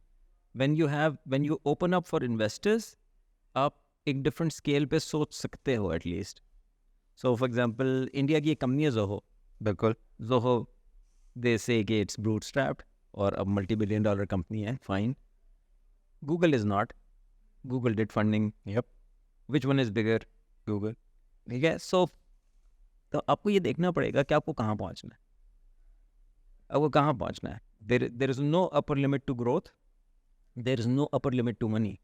When you open up for investors, आप एक डिफरेंट स्केल पे सोच सकते हो at least. So for example India की एक कंपनी है जोहो। बिल्कुल। जोहो, दे से कि इट्स बूटस्ट्रैप्ड और अब मल्टी-बिलियन डॉलर कंपनी है, fine. Google is not, Google did funding. Yup. Which one is bigger? Google. ठीक है। सो तो आपको ये देखना पड़ेगा कि आपको कहाँ पहुँचना है, आपको कहाँ पहुँचना है। There is no upper limit to growth, there is no upper limit to money,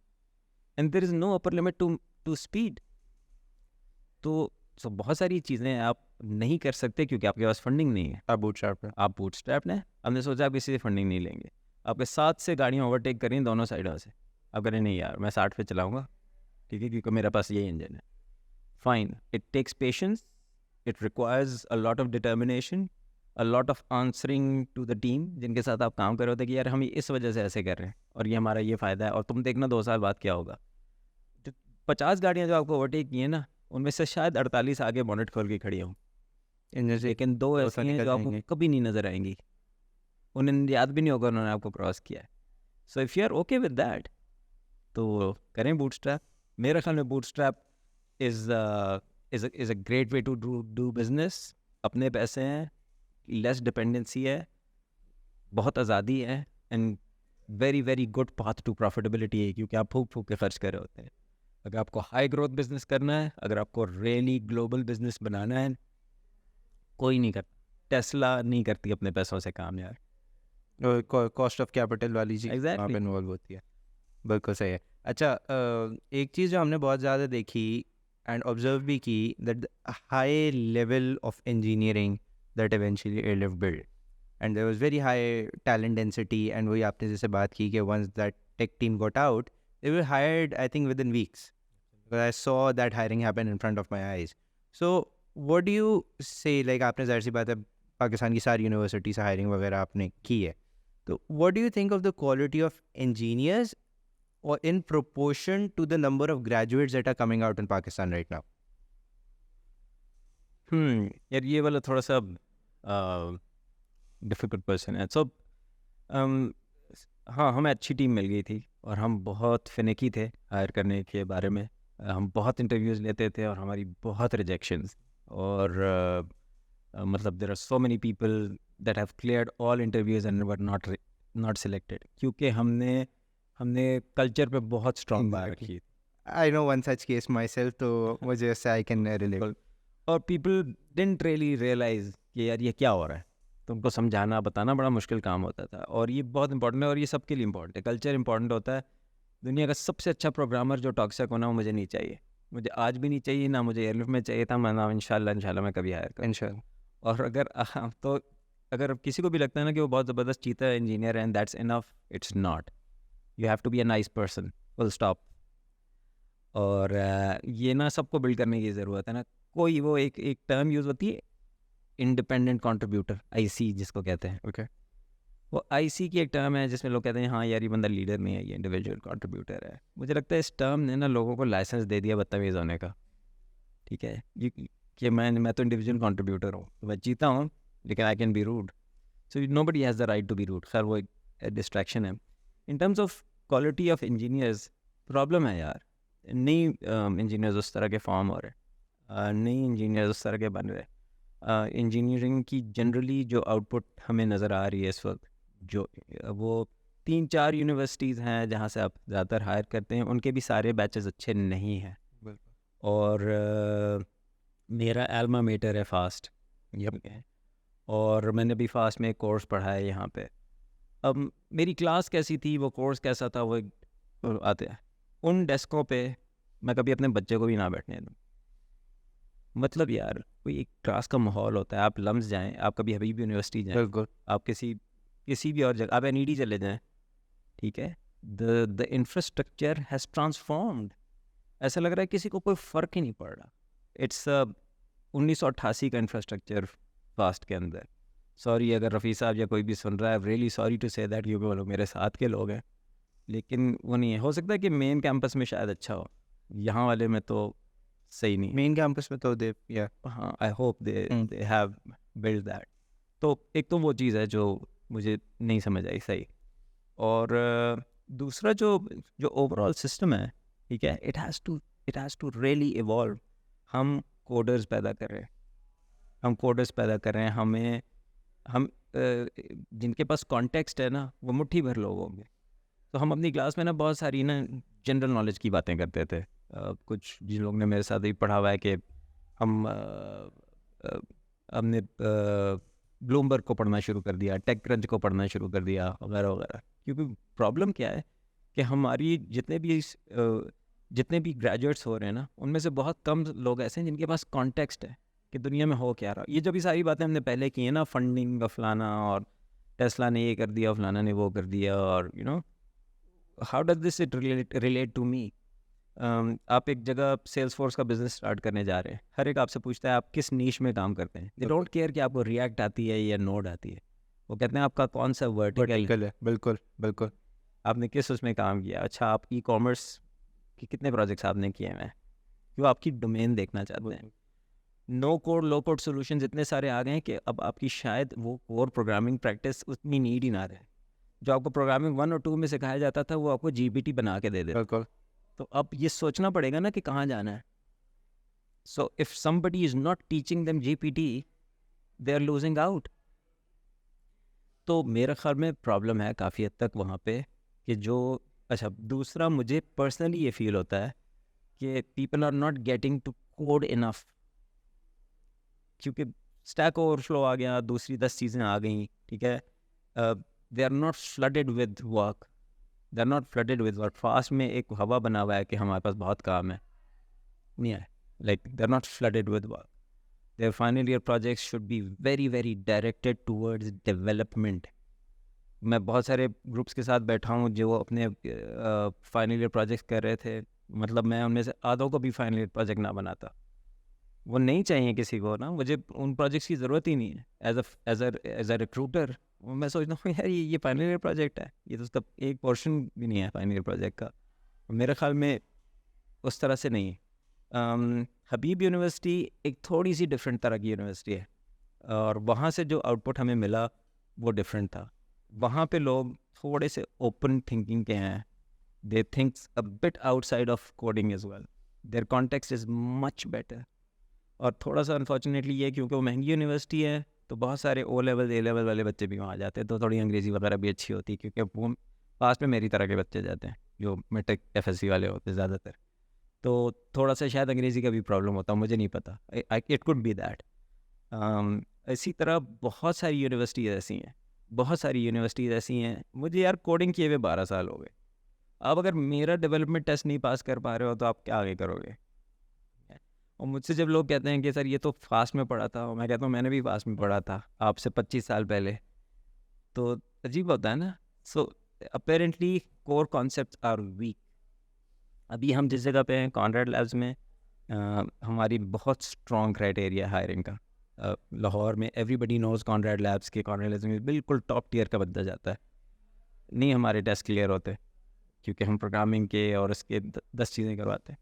and there is no upper limit to speed. तो बहुत सारी चीज़ें आप नहीं कर सकते क्योंकि आपके पास फंडिंग नहीं है। आप बूटस्ट्रैप हैं। आप बूटस्ट्रैप हैं, हमने सोचा आप किसी से फंडिंग नहीं लेंगे, आपके 7 से गाड़ियाँ ओवरटेक करें दोनों साइडों से, आप करें नहीं यार मैं 60 पे चलाऊँगा, ठीक है, क्योंकि मेरे पास ये इंजन है। Fine, it takes patience, it requires a lot of determination, a lot of answering to the team जिनके साथ आप काम कर रहे होते कि यार हम इस वजह से ऐसे कर रहे हैं और ये हमारा ये फ़ायदा है, और तुम देखना 2 साल बाद क्या होगा। जो 50 गाड़ियाँ जो आपको ओवरटेक की हैं ना, उनमें से शायद 48 आगे बोनेट खोल के खड़ी हों, इंजन से लेकिन 2 ऐसी हैं निकल जो आपको जाएंगे। कभी नहीं नज़र आएंगी, उन्हें याद भी नहीं होगा उन्होंने आपको क्रॉस किया है। So if you are okay with that तो करें बूटस्ट्रैप। मेरे ख्याल में bootstrap is a great way to do business. अपने पैसे हैं, लेस डिपेंडेंसी है, बहुत आज़ादी है, and very very good path to profitability है क्योंकि आप फूक फूक के खर्च कर रहे होते हैं। अगर आपको हाई ग्रोथ बिजनेस करना है, अगर आपको रियली ग्लोबल बिजनेस बनाना है, कोई नहीं करता। टेस्ला नहीं करती अपने पैसों से काम यार। कॉस्ट ऑफ कैपिटल वाली चीज़ वहाँ पे Exactly. इन्वॉल्व होती है। बिल्कुल सही है। अच्छा, एक चीज़ जो हमने बहुत ज़्यादा देखी एंड ऑब्जर्व भी की, that high level of engineering that eventually Airlift build, and there was very high talent density, and वही आपने जैसे बात की कि once that tech team got out, they were hired I think within weeks, I saw that hiring happen in front of my eyes. So what do you say, like आपने जाहिर सी बात है पाकिस्तान की सारी यूनिवर्सिटी से hiring वगैरह आपने की है, तो what do you think of the quality of engineers or in proportion to the number of graduates that are coming out in Pakistan right now? यार ये वाला थोड़ा सा डिफिकल्ट क्वेश्चन है। सो हाँ, हमें अच्छी टीम मिल गई थी और हम बहुत फिनिकी थे हायर करने के बारे में। हम बहुत इंटरव्यूज़ लेते थे और हमारी बहुत रिजेक्शंस, और मतलब there are so many people that have cleared all interviews and were not selected, क्योंकि हमने कल्चर पे बहुत स्ट्रॉन्ग बात Exactly. रखी। I know one such case myself, तो मुझे उससे I can relate. और पीपल डिडंट रियली रियलाइज कि यार ये क्या हो रहा है, तो उनको समझाना बताना बड़ा मुश्किल काम होता था। और ये बहुत इंपॉर्टेंट है, और ये सबके लिए इंपॉर्टेंट है। कल्चर इंपॉर्टेंट होता है। दुनिया का सबसे अच्छा प्रोग्रामर जो टॉक्सिक होना, वो मुझे नहीं चाहिए, मुझे आज भी नहीं चाहिए, ना मुझे एयरलिफ्ट में चाहिए था। मैं इंशाल्लाह मैं कभी हायर करूँ। Inshallah. और तो अगर किसी को भी लगता है ना कि वो बहुत ज़बरदस्त चीता इंजीनियर है and that's enough, it's not. You have to be a nice person, full stop. और ये ना सबको बिल्ड करने की ज़रूरत है ना। कोई वो एक टर्म यूज़ होती है, इंडिपेंडेंट कंट्रीब्यूटर, आईसी जिसको कहते हैं। Okay. वो आईसी की एक टर्म है जिसमें लोग कहते हैं हाँ यार ये बंदा लीडर नहीं है, ये इंडिविजुअल कंट्रीब्यूटर है। मुझे लगता है इस टर्म ने ना लोगों को लाइसेंस दे दिया बदतमीज़ होने का। ठीक है, कि मैं तो इंडिविजुअल कंट्रीब्यूटर हूँ, तो मैं जीता हूँ, लेकिन I can be rude. So nobody has the right to be rude. खैर वो एक डिस्ट्रैक्शन है। In terms of quality of engineers, problem है यार। नई इंजीनियर्स उस तरह के फॉर्म हो रहे, नई इंजीनियर्स उस तरह के बन रहे। इंजीनियरिंग की जनरली जो आउटपुट हमें नज़र आ रही है इस वक्त, जो वो 3-4 यूनिवर्सिटीज़ हैं जहाँ से आप ज़्यादातर हायर करते हैं, उनके भी सारे बैचेस अच्छे नहीं हैं। और मेरा एल्मा मेटर है फास्ट। ठीक है, और मैंने भी फास्ट में एक कोर्स पढ़ा है यहाँ पे। अब मेरी क्लास कैसी थी, वो कोर्स कैसा था, वो आते हैं उन डेस्कों पे मैं कभी अपने बच्चे को भी ना बैठने दूँ। मतलब यार कोई एक क्लास का माहौल होता है। आप लम्स जाएं, आप कभी हबीब यूनिवर्सिटी जाएं, बिल्कुल। आप किसी भी और जगह, आप एनईडी चले जाएं, ठीक है, द इंफ्रास्ट्रक्चर हैज़ ट्रांसफॉर्म्ड। ऐसा लग रहा है किसी को कोई फ़र्क ही नहीं पड़ रहा। इट्स 1988 का इंफ्रास्ट्रक्चर फास्ट के अंदर। सॉरी अगर रफ़ी साहब या कोई भी सुन रहा है, really sorry to say that, क्योंकि वो लोग मेरे साथ के लोग हैं, लेकिन वो नहीं है। हो सकता है कि मेन कैंपस में शायद अच्छा हो, यहाँ वाले में तो सही नहीं। मेन कैंपस में तो दे, या हाँ, I hope they have build that. तो एक तो वो चीज़ है जो मुझे नहीं समझ आई सही। और दूसरा जो ओवरऑल सिस्टम है, ठीक है, it has to really evolve. हम कोडर्स पैदा कर रहे हैं, हम जिनके पास कॉन्टेक्स्ट है ना, वो मुट्ठी भर लोग होंगे। तो हम अपनी क्लास में ना बहुत सारी ना जनरल नॉलेज की बातें करते थे। कुछ जिन लोग ने मेरे साथ ही पढ़ा हुआ है कि हमने ब्लूमबर्ग को पढ़ना शुरू कर दिया, टेक क्रंच को पढ़ना शुरू कर दिया, वगैरह वगैरह। क्योंकि प्रॉब्लम क्या है कि हमारी जितने भी ग्रेजुएट्स हो रहे हैं ना, उनमें से बहुत कम लोग ऐसे हैं जिनके पास कॉन्टेक्स्ट है कि दुनिया में हो क्या रहा। ये जो भी सारी बातें हमने पहले की है ना, फंडिंग का फलाना, और टेस्ला ने ये कर दिया, फलाना ने वो कर दिया, और how does this it relate to me. आप एक जगह सेल्स फोर्स का बिजनेस स्टार्ट करने जा रहे हैं, हर एक आपसे पूछता है आप किस नीश में काम करते हैं। दे डोंट केयर कि आपको रिएक्ट आती है या नोड आती है, वो कहते हैं आपका कौन सा वर्टिकल है। बिल्कुल बिल्कुल। आपने किस उसमें काम किया। अच्छा, आप ई कॉमर्स के कितने प्रोजेक्ट्स आपने किए हैं, क्यों आपकी डोमेन देखना चाहते हैं। नो कोड लो कोड सोल्यूशन इतने सारे आ गए हैं कि अब आपकी शायद वो कोर प्रोग्रामिंग प्रैक्टिस उतनी नीड ही ना रहे। जो आपको प्रोग्रामिंग 1 और 2 में सिखाया जाता था, वो आपको जीपीटी बना के दे दे। बिल्कुल। तो अब ये सोचना पड़ेगा ना कि कहाँ जाना है। So if somebody is not teaching them GPT, they are losing out. तो मेरे ख्याल में प्रॉब्लम है काफ़ी हद तक वहाँ पे कि जो अच्छा, दूसरा मुझे पर्सनली ये फील होता है कि people are not getting to code enough. क्योंकि स्टैक ओवरफ्लो आ गया, दूसरी 10 चीज़ें आ गई, ठीक है, they are not flooded with work, they are not flooded with work. Fast में एक हवा बना हुआ है कि हमारे पास बहुत काम है, नहीं है, like they are not flooded with work. Their final year projects should be very very directed towards development. मैं बहुत सारे ग्रुप्स के साथ बैठा हूँ जो अपने फाइनल ईयर प्रोजेक्ट्स कर रहे थे, मतलब मैं उनमें से आधों को भी फाइनल ईयर प्रोजेक्ट ना बनाता। वो नहीं चाहिए किसी को ना, मुझे उन प्रोजेक्ट्स की ज़रूरत ही नहीं है। एज अ रिक्रूटर मैं सोचता हूँ यार ये फाइनल ईयर प्रोजेक्ट है, ये तो उसका एक पोर्शन भी नहीं है फाइनल ईयर प्रोजेक्ट का। मेरे ख्याल में उस तरह से नहीं है। हबीब यूनिवर्सिटी एक थोड़ी सी डिफरेंट तरह की यूनिवर्सिटी है, और वहाँ से जो आउटपुट हमें मिला वो डिफरेंट था। वहाँ पे लोग थोड़े से ओपन थिंकिंग के हैं, they thinks a bit outside of coding as well, there context is much better. और थोड़ा सा अनफॉर्चुनेटली ये क्योंकि वो महंगी यूनिवर्सिटी है तो बहुत सारे ओ लेवल ए लेवल वाले बच्चे भी वहाँ जाते हैं, तो थोड़ी अंग्रेज़ी वगैरह भी अच्छी होती है, क्योंकि वो पास में मेरी तरह के बच्चे जाते हैं जो मिटेक FSC वाले होते हैं ज़्यादातर, तो थोड़ा सा शायद अंग्रेज़ी का भी प्रॉब्लम होता, मुझे नहीं पता, इट कुड बी दैट। इसी तरह बहुत सारी यूनिवर्सिटीज़ ऐसी हैं, बहुत सारी यूनिवर्सिटीज़ ऐसी हैं। मुझे यार कोडिंग किए हुए 12 साल हो गए, अब अगर मेरा डेवलपमेंट टेस्ट नहीं पास कर पा रहे हो तो आप क्या आगे करोगे? और मुझसे जब लोग कहते हैं कि सर ये तो फास्ट में पढ़ा था, और मैं कहता हूँ मैंने भी फास्ट में पढ़ा था आपसे 25 साल पहले, तो अजीब होता है ना। So apparently core concepts are weak. अभी हम जिस जगह पे हैं कॉन्रेड लैब्स में, हमारी बहुत स्ट्रॉन्ग क्राइटेरिया हायरिंग का। लाहौर में एवरीबडी नोज कॉन्रेड लैब्स के, कॉन्रेड लैब्स में बिल्कुल टॉप टियर का बंदा जाता है, नहीं हमारे टेस्ट क्लियर होते क्योंकि हम प्रोग्रामिंग के और इसके 10 चीज़ें करवाते हैं।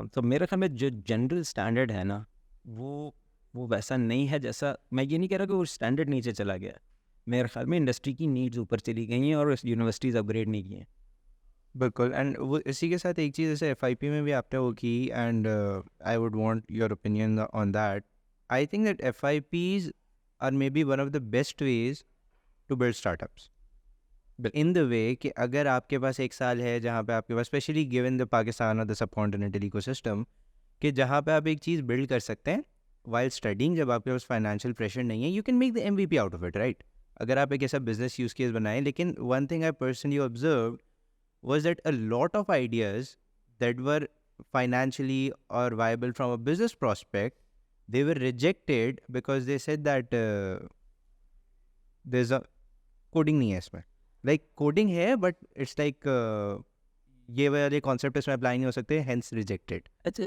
तो मेरे ख्याल में जो जनरल स्टैंडर्ड है ना, वो वैसा नहीं है। जैसा मैं ये नहीं कह रहा कि वो स्टैंडर्ड नीचे चला गया, मेरे ख्याल में इंडस्ट्री की नीड्स ऊपर चली गई हैं और यूनिवर्सिटीज़ अपग्रेड नहीं की हैं। बिल्कुल। एंड वो इसी के साथ एक चीज़ जैसे FIP में भी आपने वो की, and I would want your opinion on that. I think that FIPs are maybe one of the best ways to build startups, in the way कि अगर आपके पास एक साल है जहाँ पे आपके पास, स्पेशली गिवन द पाकिस्तान और द सबकॉन्टिनेंटल इकोसिस्टम, कि जहाँ पे आप एक चीज़ बिल्ड कर सकते हैं वाइल स्टडिंग, जब आपके पास फाइनेंशियल प्रेशर नहीं है, you can make the MVP out of it, right? अगर आप एक ऐसा बिजनेस यूज केस बनाएं। लेकिन one thing I personally observe was that a lot of ideas that were financially or viable from a business prospect, they were rejected because they said that there's a coding नहीं है इसमें, like coding है but it's like ये वाले concept इसमें apply नहीं हो सकते, hence rejected। अच्छा,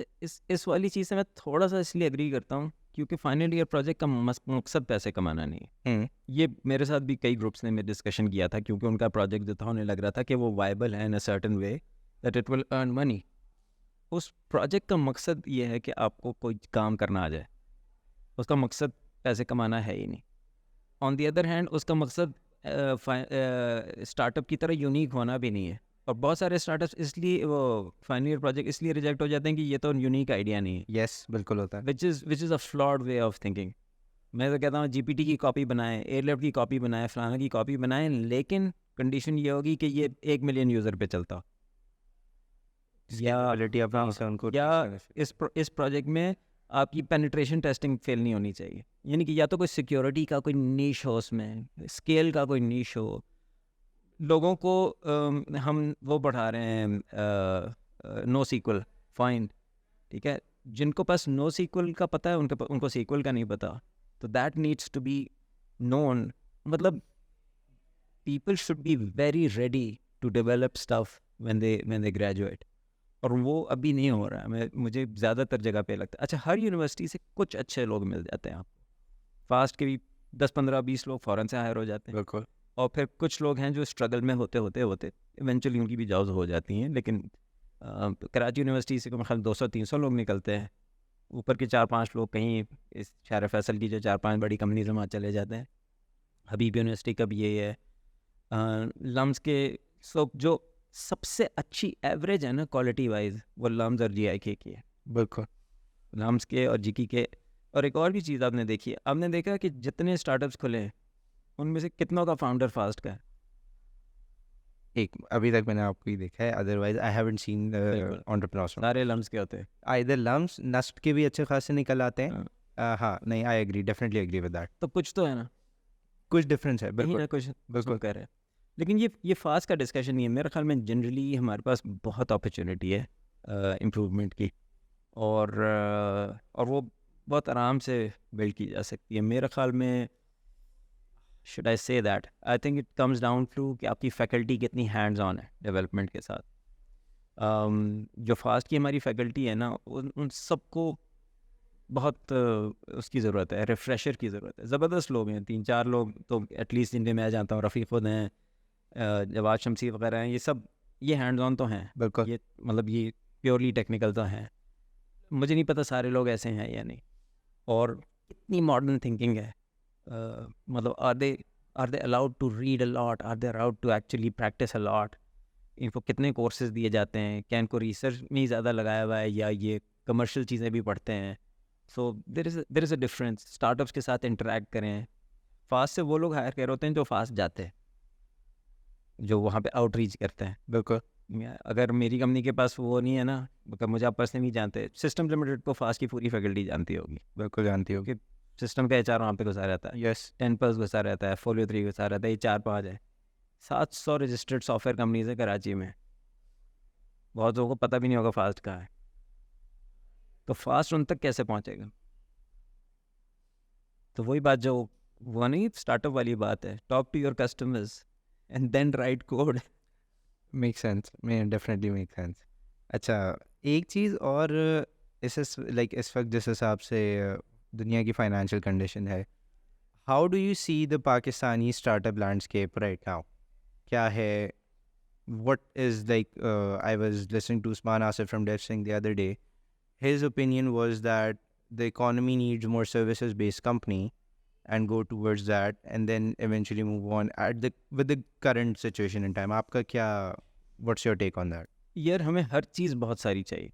इस वाली चीज़ से मैं थोड़ा सा इसलिए एग्री करता हूँ क्योंकि फाइनल ईयर प्रोजेक्ट का मकसद पैसे कमाना नहीं है। ये मेरे साथ भी कई ग्रुप्स ने डिस्कशन किया था, क्योंकि उनका प्रोजेक्ट जो था उन्हें लग रहा था कि वो वायबल है in a certain way that it will earn money. उस प्रोजेक्ट का मकसद ये है कि आपको कोई काम करना आ जाए, उसका मकसद पैसे कमाना है ही नहीं। ऑन दी अदर हैंड उसका मकसद स्टार्टअप की तरह यूनिक होना भी नहीं है, और बहुत सारे स्टार्टअप्स इसलिए वो फाइनल ईयर प्रोजेक्ट इसलिए रिजेक्ट हो जाते हैं कि ये तो यूनिक आइडिया नहीं है। यस, बिल्कुल होता है। Which is a flawed way of thinking. मैं तो कहता हूँ GPT की कॉपी बनाएं, एयरलिफ्ट की कॉपी बनाएं, फलाना की कॉपी बनाएं, लेकिन कंडीशन ये होगी कि ये 1 मिलियन यूज़र पे चलता, या इस प्रोजेक्ट में आपकी पेनिट्रेशन टेस्टिंग फेल नहीं होनी चाहिए। यानी कि या तो कोई सिक्योरिटी का कोई नीश हो, उसमें स्केल का कोई नीश हो, लोगों को हम वो बढ़ा रहे हैं नो सीक्वल फाइन, ठीक है, जिनको पास नो सीक्वल का पता है उनको सीक्वल का नहीं पता, तो that needs to be known. मतलब people should be very ready to develop stuff when they graduate, और वो अभी नहीं हो रहा है। मुझे ज़्यादातर जगह पे लगता है, अच्छा हर यूनिवर्सिटी से कुछ अच्छे लोग मिल जाते हैं आपको, फास्ट के भी 10-15-20 लोग फ़ौरन से हायर हो जाते हैं, बिल्कुल। और फिर कुछ लोग हैं जो स्ट्रगल में होते इवेंचुअली उनकी भी जॉब्स हो जाती हैं। लेकिन कराची यूनिवर्सिटी से मेरे ख्याल 200-300 लोग निकलते हैं, ऊपर के 4-5 लोग कहीं इस शहर फैसल की जो 4-5 बड़ी कंपनीज में वहाँ चले जाते हैं। हबीब यूनिवर्सिटी का भी यही है। लम्स के जो सबसे अच्छी एवरेज है ना क्वालिटी वाइज, वो लम्स और GIK की है। बिल्कुल। लम्स के और GK के। और एक और भी चीज़ आपने देखी है, आपने देखा कि जितने स्टार्टअप्स खुले हैं उनमें से कितनों का फाउंडर फास्ट का है? एक अभी तक मैंने आपको ही देखा है, otherwise I haven't seen entrepreneurs. सारे लम्स के होते हैं। आइदर लम्स नस्ट के भी अच्छे खासे निकल आते हैं, हाँ नहीं, I agree, definitely agree with that. तो कुछ तो है ना, कुछ डिफरेंस है, कहीं बिल्कुल ना कुछ बिल्कुल। कर रहे हैं। लेकिन ये फास्ट का डिस्कशन नहीं है मेरे ख्याल में। जनरली हमारे पास बहुत अपॉर्चुनिटी है इम्प्रूवमेंट की, और वो बहुत आराम से बिल्ड की जा सकती है मेरे ख्याल में। Should I say that, I think it comes down to कि आपकी फैकल्टी कितनी हैंड्स ऑन है डेवलपमेंट के साथ। जो फास्ट की हमारी फैकल्टी है ना, उन सबको बहुत उसकी ज़रूरत है, रिफ्रेशर की ज़रूरत है। ज़बरदस्त लोग हैं, 3-4 लोग तो एटलीस्ट जिनके मैं जानता हूँ, रफ़ीक खुद हैं, जवाद शमसी वगैरह हैं, ये सब ये हैंड्स ऑन तो हैं। बिल्कुल। ये मतलब ये प्योरली टेक्निकल तो हैं। मुझे नहीं पता सारे लोग ऐसे हैं या नहीं, और कितनी मॉडर्न थिंकिंग है। मतलब are they allowed to read a lot, are they allowed to actually practice a lot, इनको कितने कोर्सेज दिए जाते हैं, क्या इनको रिसर्च में ही ज़्यादा लगाया हुआ है या ये कमर्शियल चीज़ें भी पढ़ते हैं। So there is a difference. Startups के साथ इंटरेक्ट करें। फास्ट से वो लोग हायर कर होते हैं जो फास्ट जाते हैं, जो वहाँ पे आउटरीच करते हैं। बिल्कुल अगर मेरी कंपनी के पास वो नहीं है ना, अगर मुझे आप पर्सनली जानते, सिस्टम लिमिटेड को फास्ट की पूरी फैकल्टी जानती होगी, बिल्कुल जानती हो। क्योंकि सिस्टम का HR वहाँ पे घुसा रहता है, यस 10 घुसा रहता है, फोलियो 3 घुसा रहता है, ये 4-5 है। 700 रजिस्टर्ड सॉफ्टवेयर कंपनीज है कराची में, बहुत लोगों को पता भी नहीं होगा फास्ट कहाँ है। तो फास्ट उन तक कैसे पहुँचेगा? तो वही बात जो वो नहीं स्टार्टअप वाली बात है, talk to your customers and then write code. Make sense, may definitely make sense. अच्छा, एक चीज़ और, इस वक्त जिस हिसाब से दुनिया की फाइनेंशियल कंडीशन है, how do you see the Pakistani startup landscape right now? क्या है, what is like, I was listening to Usman Asif from DevSync the other day. His opinion was that the economy needs more services based company and go towards that, and then eventually move on at the with the current situation in time. Aapka kya, what's your take on that? यार हमें हर चीज़ बहुत सारी चाहिए।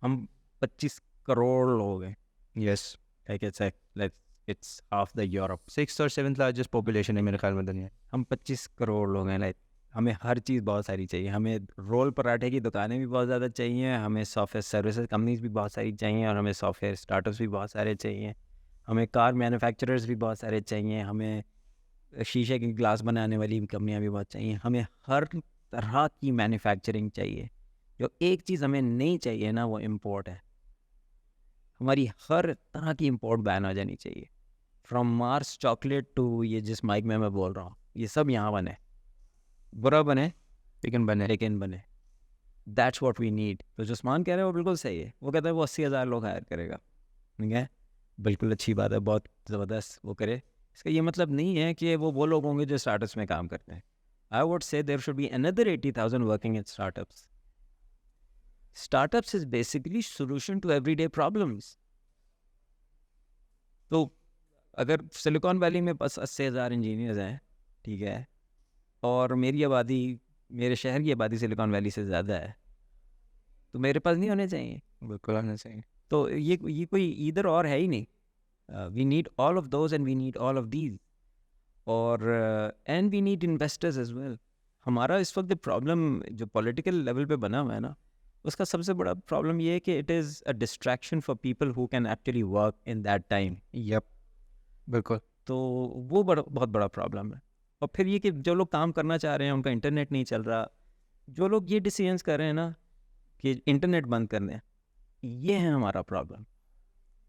हम 25 करोड़ लोग हैं, Yes, like it's half the Europe. 6th or 7th largest population है मेरे ख्याल में दुनिया। हम 25 करोड़ लोग हैं, लाइक हमें हर चीज़ बहुत सारी चाहिए। हमें रोल पराठे की दुकानें भी बहुत ज़्यादा चाहिए, हमें सॉफ्टवेयर सर्विसेज कंपनीज भी बहुत सारी चाहिए, और हमें सॉफ्टवेयर स्टार्टअप्स भी बहुत सारे चाहिए, हमें कार मैन्युफैक्चरर्स भी बहुत सारे चाहिए, हमें शीशे की ग्लास बनाने वाली भी कंपनियां भी बहुत चाहिए। हमें हर तरह की मैन्युफैक्चरिंग चाहिए। जो एक चीज़ हमें नहीं चाहिए ना, वो इम्पोर्ट है। हमारी हर तरह की इम्पोर्ट बैन हो जानी चाहिए, फ्रॉम मार्स चॉकलेट टू ये जिस माइक में मैं बोल रहा हूँ, ये सब यहाँ बने, बुरा बने लेकिन बने। लेकिन बने। That's what we need. तो जो उस्मान कह रहे हैं वो बिल्कुल सही है। वो कहता है वो 80,000 लोग हायर करेगा, ठीक है, बिल्कुल अच्छी बात है, बहुत ज़बरदस्त वो करे। इसका ये मतलब नहीं है कि वो लोग होंगे जो स्टार्टअप्स में काम करते हैं। I would say there should be another 80,000 working in startups. Startups is basically solution to everyday problems. तो अगर सिलिकॉन वैली में बस 80,000 इंजीनियर्स हैं, ठीक है, और मेरी आबादी, मेरे शहर की आबादी सिलिकॉन वैली से ज़्यादा है, तो मेरे पास नहीं होने चाहिए। बिल्कुल आना चाहिए। तो ये कोई इधर और है ही नहीं। We need all of those and we need all of these, और and we need investors as well. हमारा इस वक्त प्रॉब्लम जो पॉलिटिकल लेवल पे बना हुआ है ना, उसका सबसे बड़ा प्रॉब्लम ये है कि it is a distraction for people who can actually work in that time. Yup, बिल्कुल। तो वो बहुत बड़ा प्रॉब्लम है। और फिर ये कि जो लोग काम करना चाह रहे हैं उनका इंटरनेट नहीं चल रहा। जो लोग ये डिसीजंस कर रहे हैं ना कि इंटरनेट बंद करने हैं, ये है हमारा प्रॉब्लम।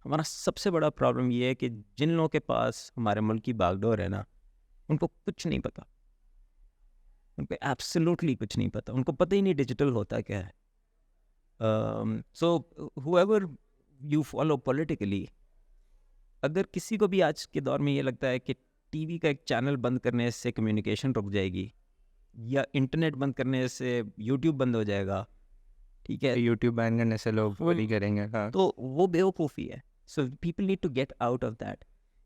हमारा सबसे बड़ा प्रॉब्लम ये है कि जिन लोगों के पास हमारे मुल्क की बागडोर है ना, उनको कुछ नहीं पता, उनको एब्सोल्युटली कुछ नहीं पता, उनको पता ही नहीं डिजिटल होता क्या है। सो हुएवर यू फॉलो पॉलिटिकली, अगर किसी को भी आज के दौर में ये लगता है कि टीवी का एक चैनल बंद करने से कम्युनिकेशन रुक जाएगी, या इंटरनेट बंद करने से यूट्यूब बंद हो जाएगा, ठीक है, यूट्यूब बैन करने से लोग वो नहीं करेंगे। हाँ, तो वो बेवकूफ़ी है। So people need to get out of that.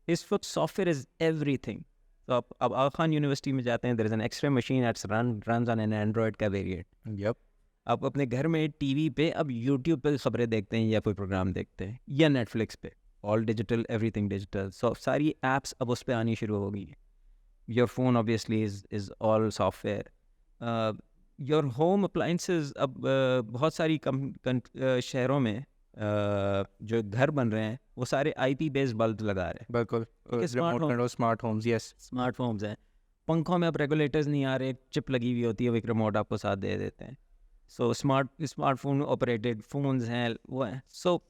इस वक्त सॉफ्टवेयर इज एवरीथिंग। तो आप अब आगा खान यूनिवर्सिटी में जाते हैं, there is an X ray machine that's runs on an Android का वेरिएंट। यप, आप अपने घर में टीवी पे अब यूट्यूब पे खबरें देखते हैं या कोई प्रोग्राम देखते हैं, या नेटफ्लिक्स पे, ऑल डिजिटल, एवरीथिंग डिजिटल। सो सारी एप्स अब उस पर आनी शुरू हो गई है। Your phone obviously is all software. Your home appliances अब बहुत सारी शहरों में जो घर बन रहे हैं वो सारे IP बेस्ड बल्ब लगा रहे हैं। बिल्कुल smart home- smart homes, yes. Smart homes हैं, पंखों में अब रेगुलेटर्स नहीं आ रहे, चिप लगी हुई होती है, वो एक रिमोट आपको साथ दे देते हैं। सो स्मार्टफोन ऑपरेटेड फोन्स हैं, वो हैं। So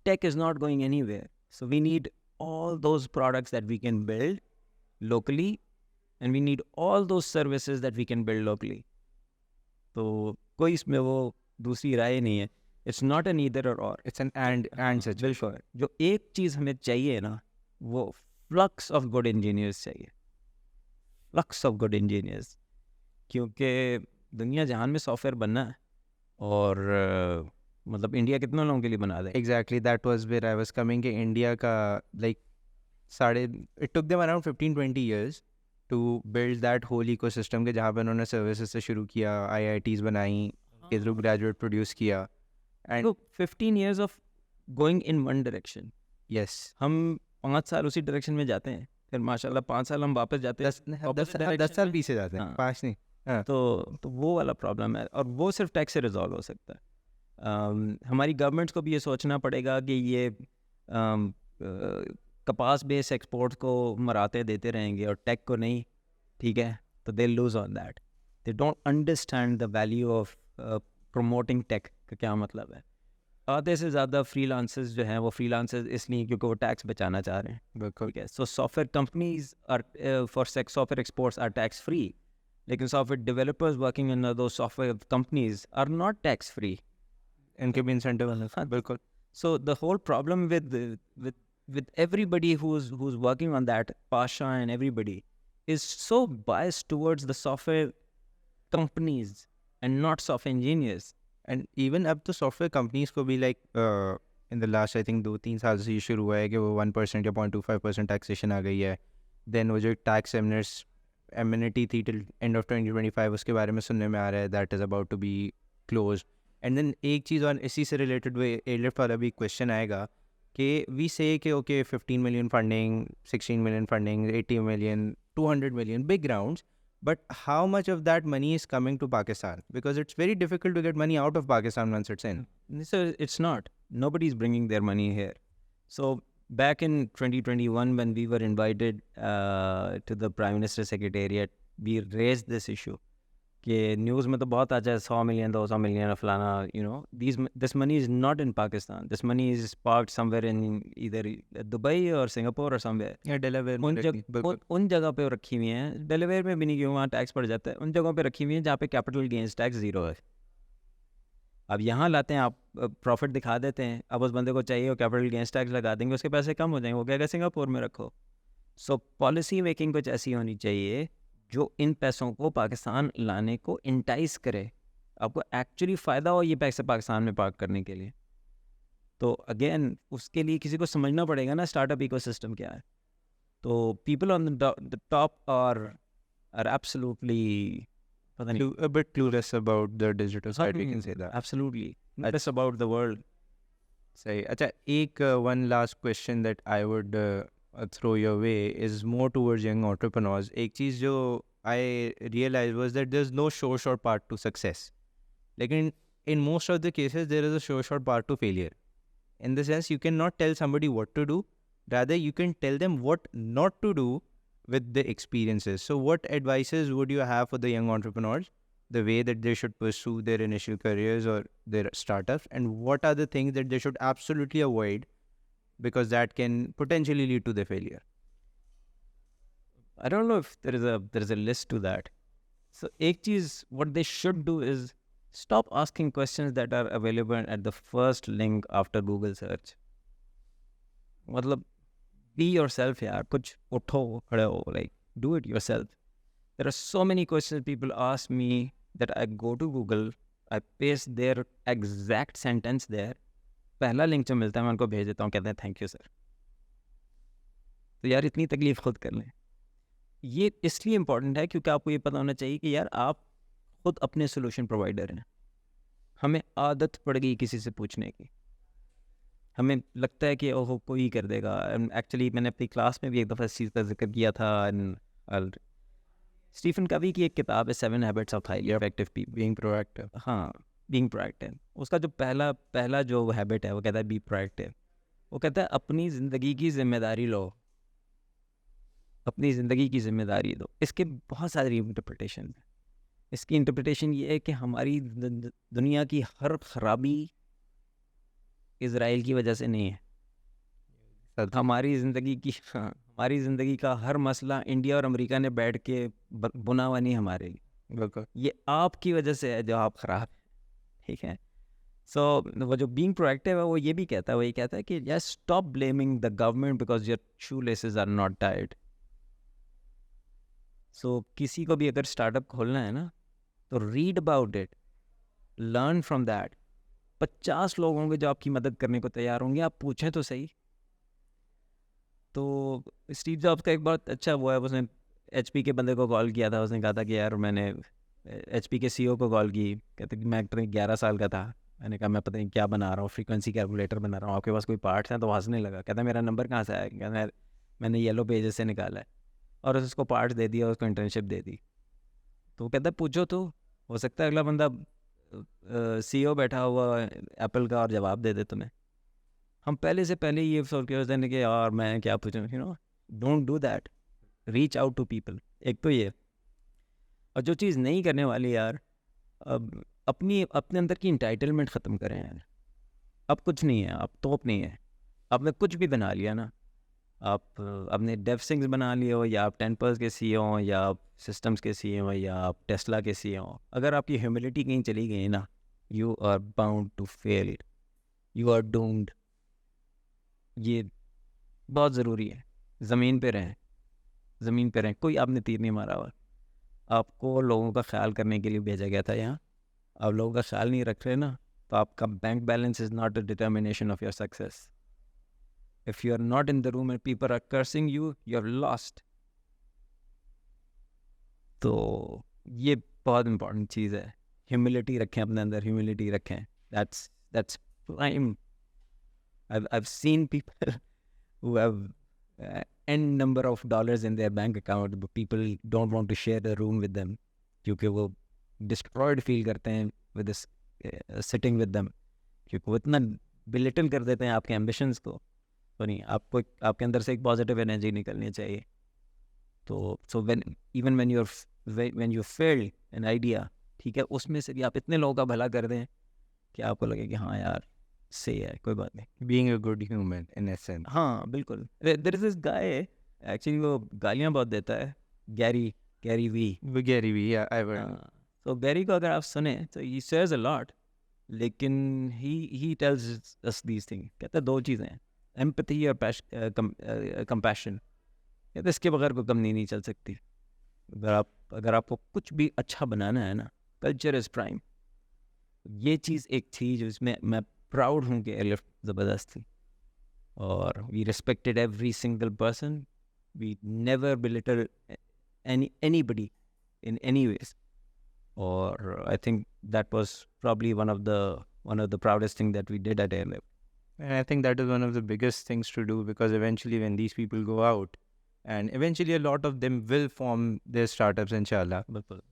tech is not going anywhere, so we need all those products that we can build locally, and we need all those services that we can build locally. तो कोई इसमें वो दूसरी राय नहीं है, इट्स नॉट एन ईदर और it's an and such. बिल्कुल। जो एक चीज़ हमें चाहिए ना, वो फ्लक्स ऑफ गुड इंजीनियर्स चाहिए, फ्लक्स ऑफ गुड इंजीनियर्स, क्योंकि दुनिया जहान में सॉफ्टवेयर बनना है, और मतलब इंडिया कितने लोगों के लिए बना दे। Exactly, that was where I was coming कि इंडिया का like it took them around 15-20 years to build that whole ecosystem के जहाँ पे उन्होंने सर्विसेज से शुरू किया, IITs बनाई, के थ्रू ग्रेजुएट प्रोड्यूस किया, and 15 years of going in one direction, yes हम 5 साल उसी डायरेक्शन में जाते हैं, फिर माशाल्लाह 5 साल हम वापस जाते हैं 10 साल पीछे जाते हैं, हाँ। 5 नहीं। तो वो वाला प्रॉब्लम है, और वो सिर्फ टैक्स से रिजॉल्व हो सकता है। हमारी गवर्नमेंट्स को भी ये सोचना पड़ेगा कि ये कपास बेस एक्सपोर्ट को मराते देते रहेंगे और टेक को नहीं, ठीक है, तो they lose on that. They don't understand the value of promoting tech का क्या मतलब है। आधे से ज़्यादा फ्रीलांसर्स जो हैं वो फ्रीलांसर्स इसलिए क्योंकि वो टैक्स बचाना चाह रहे हैं, बिल्कुल। ठीक है। So software companies are for software exports are tax free, लेकिन software developers working in two software companies are not tax free. इनके भी इंसेंटिव है, बिल्कुल। So the whole problem with everybody who's working on that, Pasha and everybody, is so biased towards the software companies and not software engineers. And even अब तो software companies को भी like in the last I think 2-3 साल से ये शुरू हुआ है कि वो 1% या 0.25% टैक्सेशन आ गई है। देन वो जो टैक्स एमिनिटी थी टिल एंड ऑफ 2025, उसके बारे में सुनने में आ रहा है that is about to be close. And then एक चीज़ और इसी से रिलेटेड वो एयरलिफ्ट वाला भी क्वेश्चन आएगा कि वी से कि okay 15 million funding, 16 million funding, 80 million, 200 million, big rounds, but how much of that money is coming to Pakistan? Because it's very difficult to get money out of Pakistan once it's in. So it's not. Nobody's bringing their money here. So back in 2021, when we were invited to the Prime Minister's Secretariat, we raised this issue. कि news में तो बहुत आ जाए 100 million, 200 million फलाना, you know, this money is not in Pakistan. This money is parked somewhere in either Dubai or Singapore or somewhere. Yeah, Delaware. उन जगह पे रखी हुई हैं, डेलावेयर में भी नहीं, क्यों वहाँ टैक्स पड़ जाता है। उन जगहों पे रखी हुई हैं जहाँ पे कैपिटल गेंस टैक्स 0 है। अब यहाँ लाते हैं, आप प्रॉफिट दिखा देते हैं, अब उस बंदे को चाहिए वो कैपिटल गेंस टैक्स लगा देंगे, उसके पैसे कम हो जाएंगे, वो कहेगा सिंगापुर में रखो। सो पॉलिसी मेकिंग कुछ ऐसी होनी चाहिए जो इन पैसों को पाकिस्तान लाने को इंटाइस करे, आपको एक्चुअली फ़ायदा हो ये पैसे पाकिस्तान में पार्क करने के लिए। तो अगेन उसके लिए किसी को समझना पड़ेगा ना स्टार्टअप इकोसिस्टम क्या है। तो people on the top are absolutely पता नहीं, a bit clueless about the digital side, we can say that. Absolutely clueless about the world. सही। अच्छा, एक one last question that I would throw your way is more towards young entrepreneurs. एक चीज़ जो I realized was that there's no sure short path to success. लेकिन in most of the cases there is a sure short path to failure. In the sense you cannot tell somebody what to do, rather you can tell them what not to do with the experiences. So what advices would you have for the young entrepreneurs, the way that they should pursue their initial careers or their startups, and what are the things that they should absolutely avoid because that can potentially lead to their failure? I don't know if there is a list to that. So एक चीज़ what they should do is stop asking questions that are available at the first link after Google search. मतलब be yourself यार, कुछ उठो खड़े हो, like do it yourself. There are so many questions people ask me that I go to Google, I paste their exact sentence there, पहला link जो मिलता है मैं उनको भेज देता हूँ, कहते हैं थैंक यू सर। तो यार इतनी तकलीफ खुद कर लें। ये इसलिए इम्पॉर्टेंट है क्योंकि आपको ये पता होना चाहिए कि यार आप खुद अपने सोल्यूशन प्रोवाइडर हैं। हमें आदत पड़ गई किसी से पूछने की, हमें लगता है कि ओह कोई ही कर देगा। एक्चुअली मैंने अपनी क्लास में भी एक दफ़ा इस चीज़ का जिक्र किया था। स्टीफन कवी की एक किताब है 7 Habits of Highly Effective People, Being proactive. हाँ, बीइंग प्रोएक्टिव। उसका जो पहला पहला जो हैबिट है वो कहता है बी प्रोएक्टिव। वो कहता है अपनी ज़िंदगी की जिम्मेदारी लो, अपनी ज़िंदगी की जिम्मेदारी लो। इसके बहुत सारी इंटरप्रिटेशन है। इसकी इंटरप्रिटेशन ये है कि हमारी दुनिया की हर खराबी इज़राइल की वजह से नहीं है। हमारी ज़िंदगी की हमारी ज़िंदगी का हर मसला इंडिया और अमेरिका ने बैठ के बुना हुआ नहीं हमारे लिए। बिल्कुल। ये आपकी वजह से है जो आप ख़राब है, ठीक है। सो वो जो बीइंग प्रोएक्टिव है वो ये भी कहता है, वो ये कहता है कि yes, stop blaming the government because your shoelaces are not tied. So किसी को भी अगर स्टार्टअप खोलना है ना, तो read about it, learn from that. 50 लोग होंगे जो आपकी मदद करने को तैयार होंगे, आप पूछें तो सही। तो स्टीव जॉब्स का एक बहुत अच्छा वो है, उसने HP के बंदे को कॉल किया था। उसने कहा था कि यार मैंने HP के CEO को कॉल की, कहते कि मैं 11 साल का था। मैंने कहा मैं पता नहीं क्या बना रहा हूँ, फ्रीक्वेंसी कैलकुलेटर बना रहा हूँ, आपके पास कोई पार्ट्स हैं? तो हंसने लगा, कहता मेरा नंबर कहाँ से आया? कहता मैंने येलो पेजेस से निकाला है। और उसको पार्ट्स दे दिया, उसको इंटर्नशिप दे दी। तो कहता पूछो तो, हो सकता है अगला बंदा CEO बैठा हुआ एप्पल का और जवाब दे दे तुम्हें। हम पहले से पहले ये सोच के होते हैं कि यार मैं क्या पूछूं, don't do that, reach out to people. एक तो ये, और जो चीज़ नहीं करने वाली यार, अब अपने अंदर की इंटाइटलमेंट ख़त्म करें यार। अब कुछ नहीं है, अब तोप नहीं है। आपने कुछ भी बना लिया ना, आप अपने डेवसिंग्स बना लिए हो, या आप 10% के CEO हो, या आप सिस्टम्स के CEO हो, या आप टेस्ला के CEO हो, अगर आपकी ह्यूमिलिटी कहीं चली गई ना, you are bound to fail, you are doomed. ये बहुत ज़रूरी है। ज़मीन पे रहें, ज़मीन पे रहें। कोई आपने तीर नहीं मारा हुआ, आपको लोगों का ख्याल करने के लिए भेजा गया था यहाँ। आप लोगों का ख्याल नहीं रख रहे ना, तो आपका bank balance is not a determination of your success. If you are not in the room and people are cursing you, you have lost. तो ये बहुत इंपॉर्टेंट चीज़ है। ह्यूमिलिटी रखें अपने अंदर, ह्यूमिलिटी रखें। That's prime. I've seen people who have n number of dollars in their bank account, but people don't want to share a room with them क्योंकि वो destroyed feel करते हैं with this sitting with them, क्योंकि वो इतना belittle कर देते हैं आपके ambitions को। तो नहीं, आपको आपके अंदर से एक पॉजिटिव एनर्जी निकलनी चाहिए। तो so when you fail an idea, ठीक है, उसमें से भी आप इतने लोगों का भला कर दें कि आपको लगे कि हाँ यार सही है, कोई बात नहीं। Being a good human in essence. हाँ बिल्कुल। There is this guy, actually वो गालियाँ बहुत देता है, गैरी वी। तो गैरी को अगर आप सुने तो ही सेज अ लॉट, लेकिन he tells us these thing. कहता है दो चीज़ें हैं, एम्पैथी और कंपैशन। कहते इसके बगैर कोई कंपनी नहीं चल सकती। अगर आपको कुछ भी अच्छा बनाना है ना, कल्चर इज़ प्राइम। ये चीज़ एक थी जिसमें मैं प्राउड हूँ कि एयरलिफ्ट ज़बरदस्त थी, और we respected every single person, we never belittle anybody in any ways, or I think that was probably one of the proudest thing that we did at Airlift. And I think that is one of the biggest things to do, because eventually when these people go out, and eventually a lot of them will form their startups, inshallah.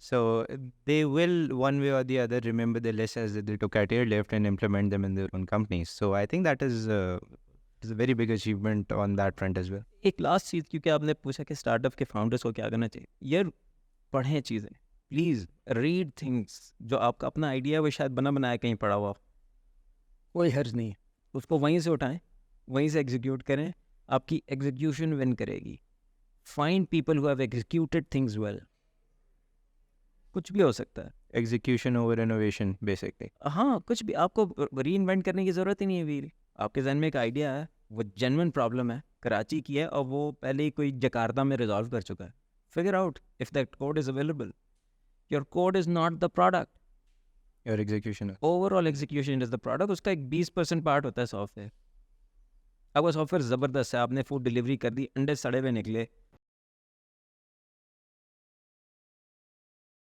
So they will, one way or the other, remember the lessons that they took at Airlift and implement them in their own companies. So I think that is a very big achievement on that front as well. एक last चीज़, क्योंकि आपने पूछा कि startup के founders को क्या करना चाहिए, यार पढ़ें चीज़ें, प्लीज़ रीड थिंग्स। जो आपका अपना आइडिया वो शायद बनाया कहीं पड़ा हुआ, कोई हर्ज नहीं है, उसको वहीं से उठाएं, वहीं से एग्जीक्यूट करें, आपकी एग्जीक्यूशन विन करेगी। Find people who have executed things well. कुछ भी हो सकता है, एग्जीक्यूशन ओवर इनोवेशन बेसिकली। हाँ, कुछ भी, आपको री इन्वेंट करने की ज़रूरत ही नहीं है वीर। आपके जहन में एक आइडिया है, वो जेन्युइन प्रॉब्लम है, कराची की है, और वो पहले ही कोई जकार्ता में रिजॉल्व कर चुका है। Figure out if that code is available. Your code is not the product, your execution, overall execution is the product. उसका एक 20% पार्ट होता है सॉफ्टवेयर। आपका सॉफ्टवेयर ज़बरदस्त है, आपने फूड डिलीवरी कर दी, अंडे सड़े हुए निकले,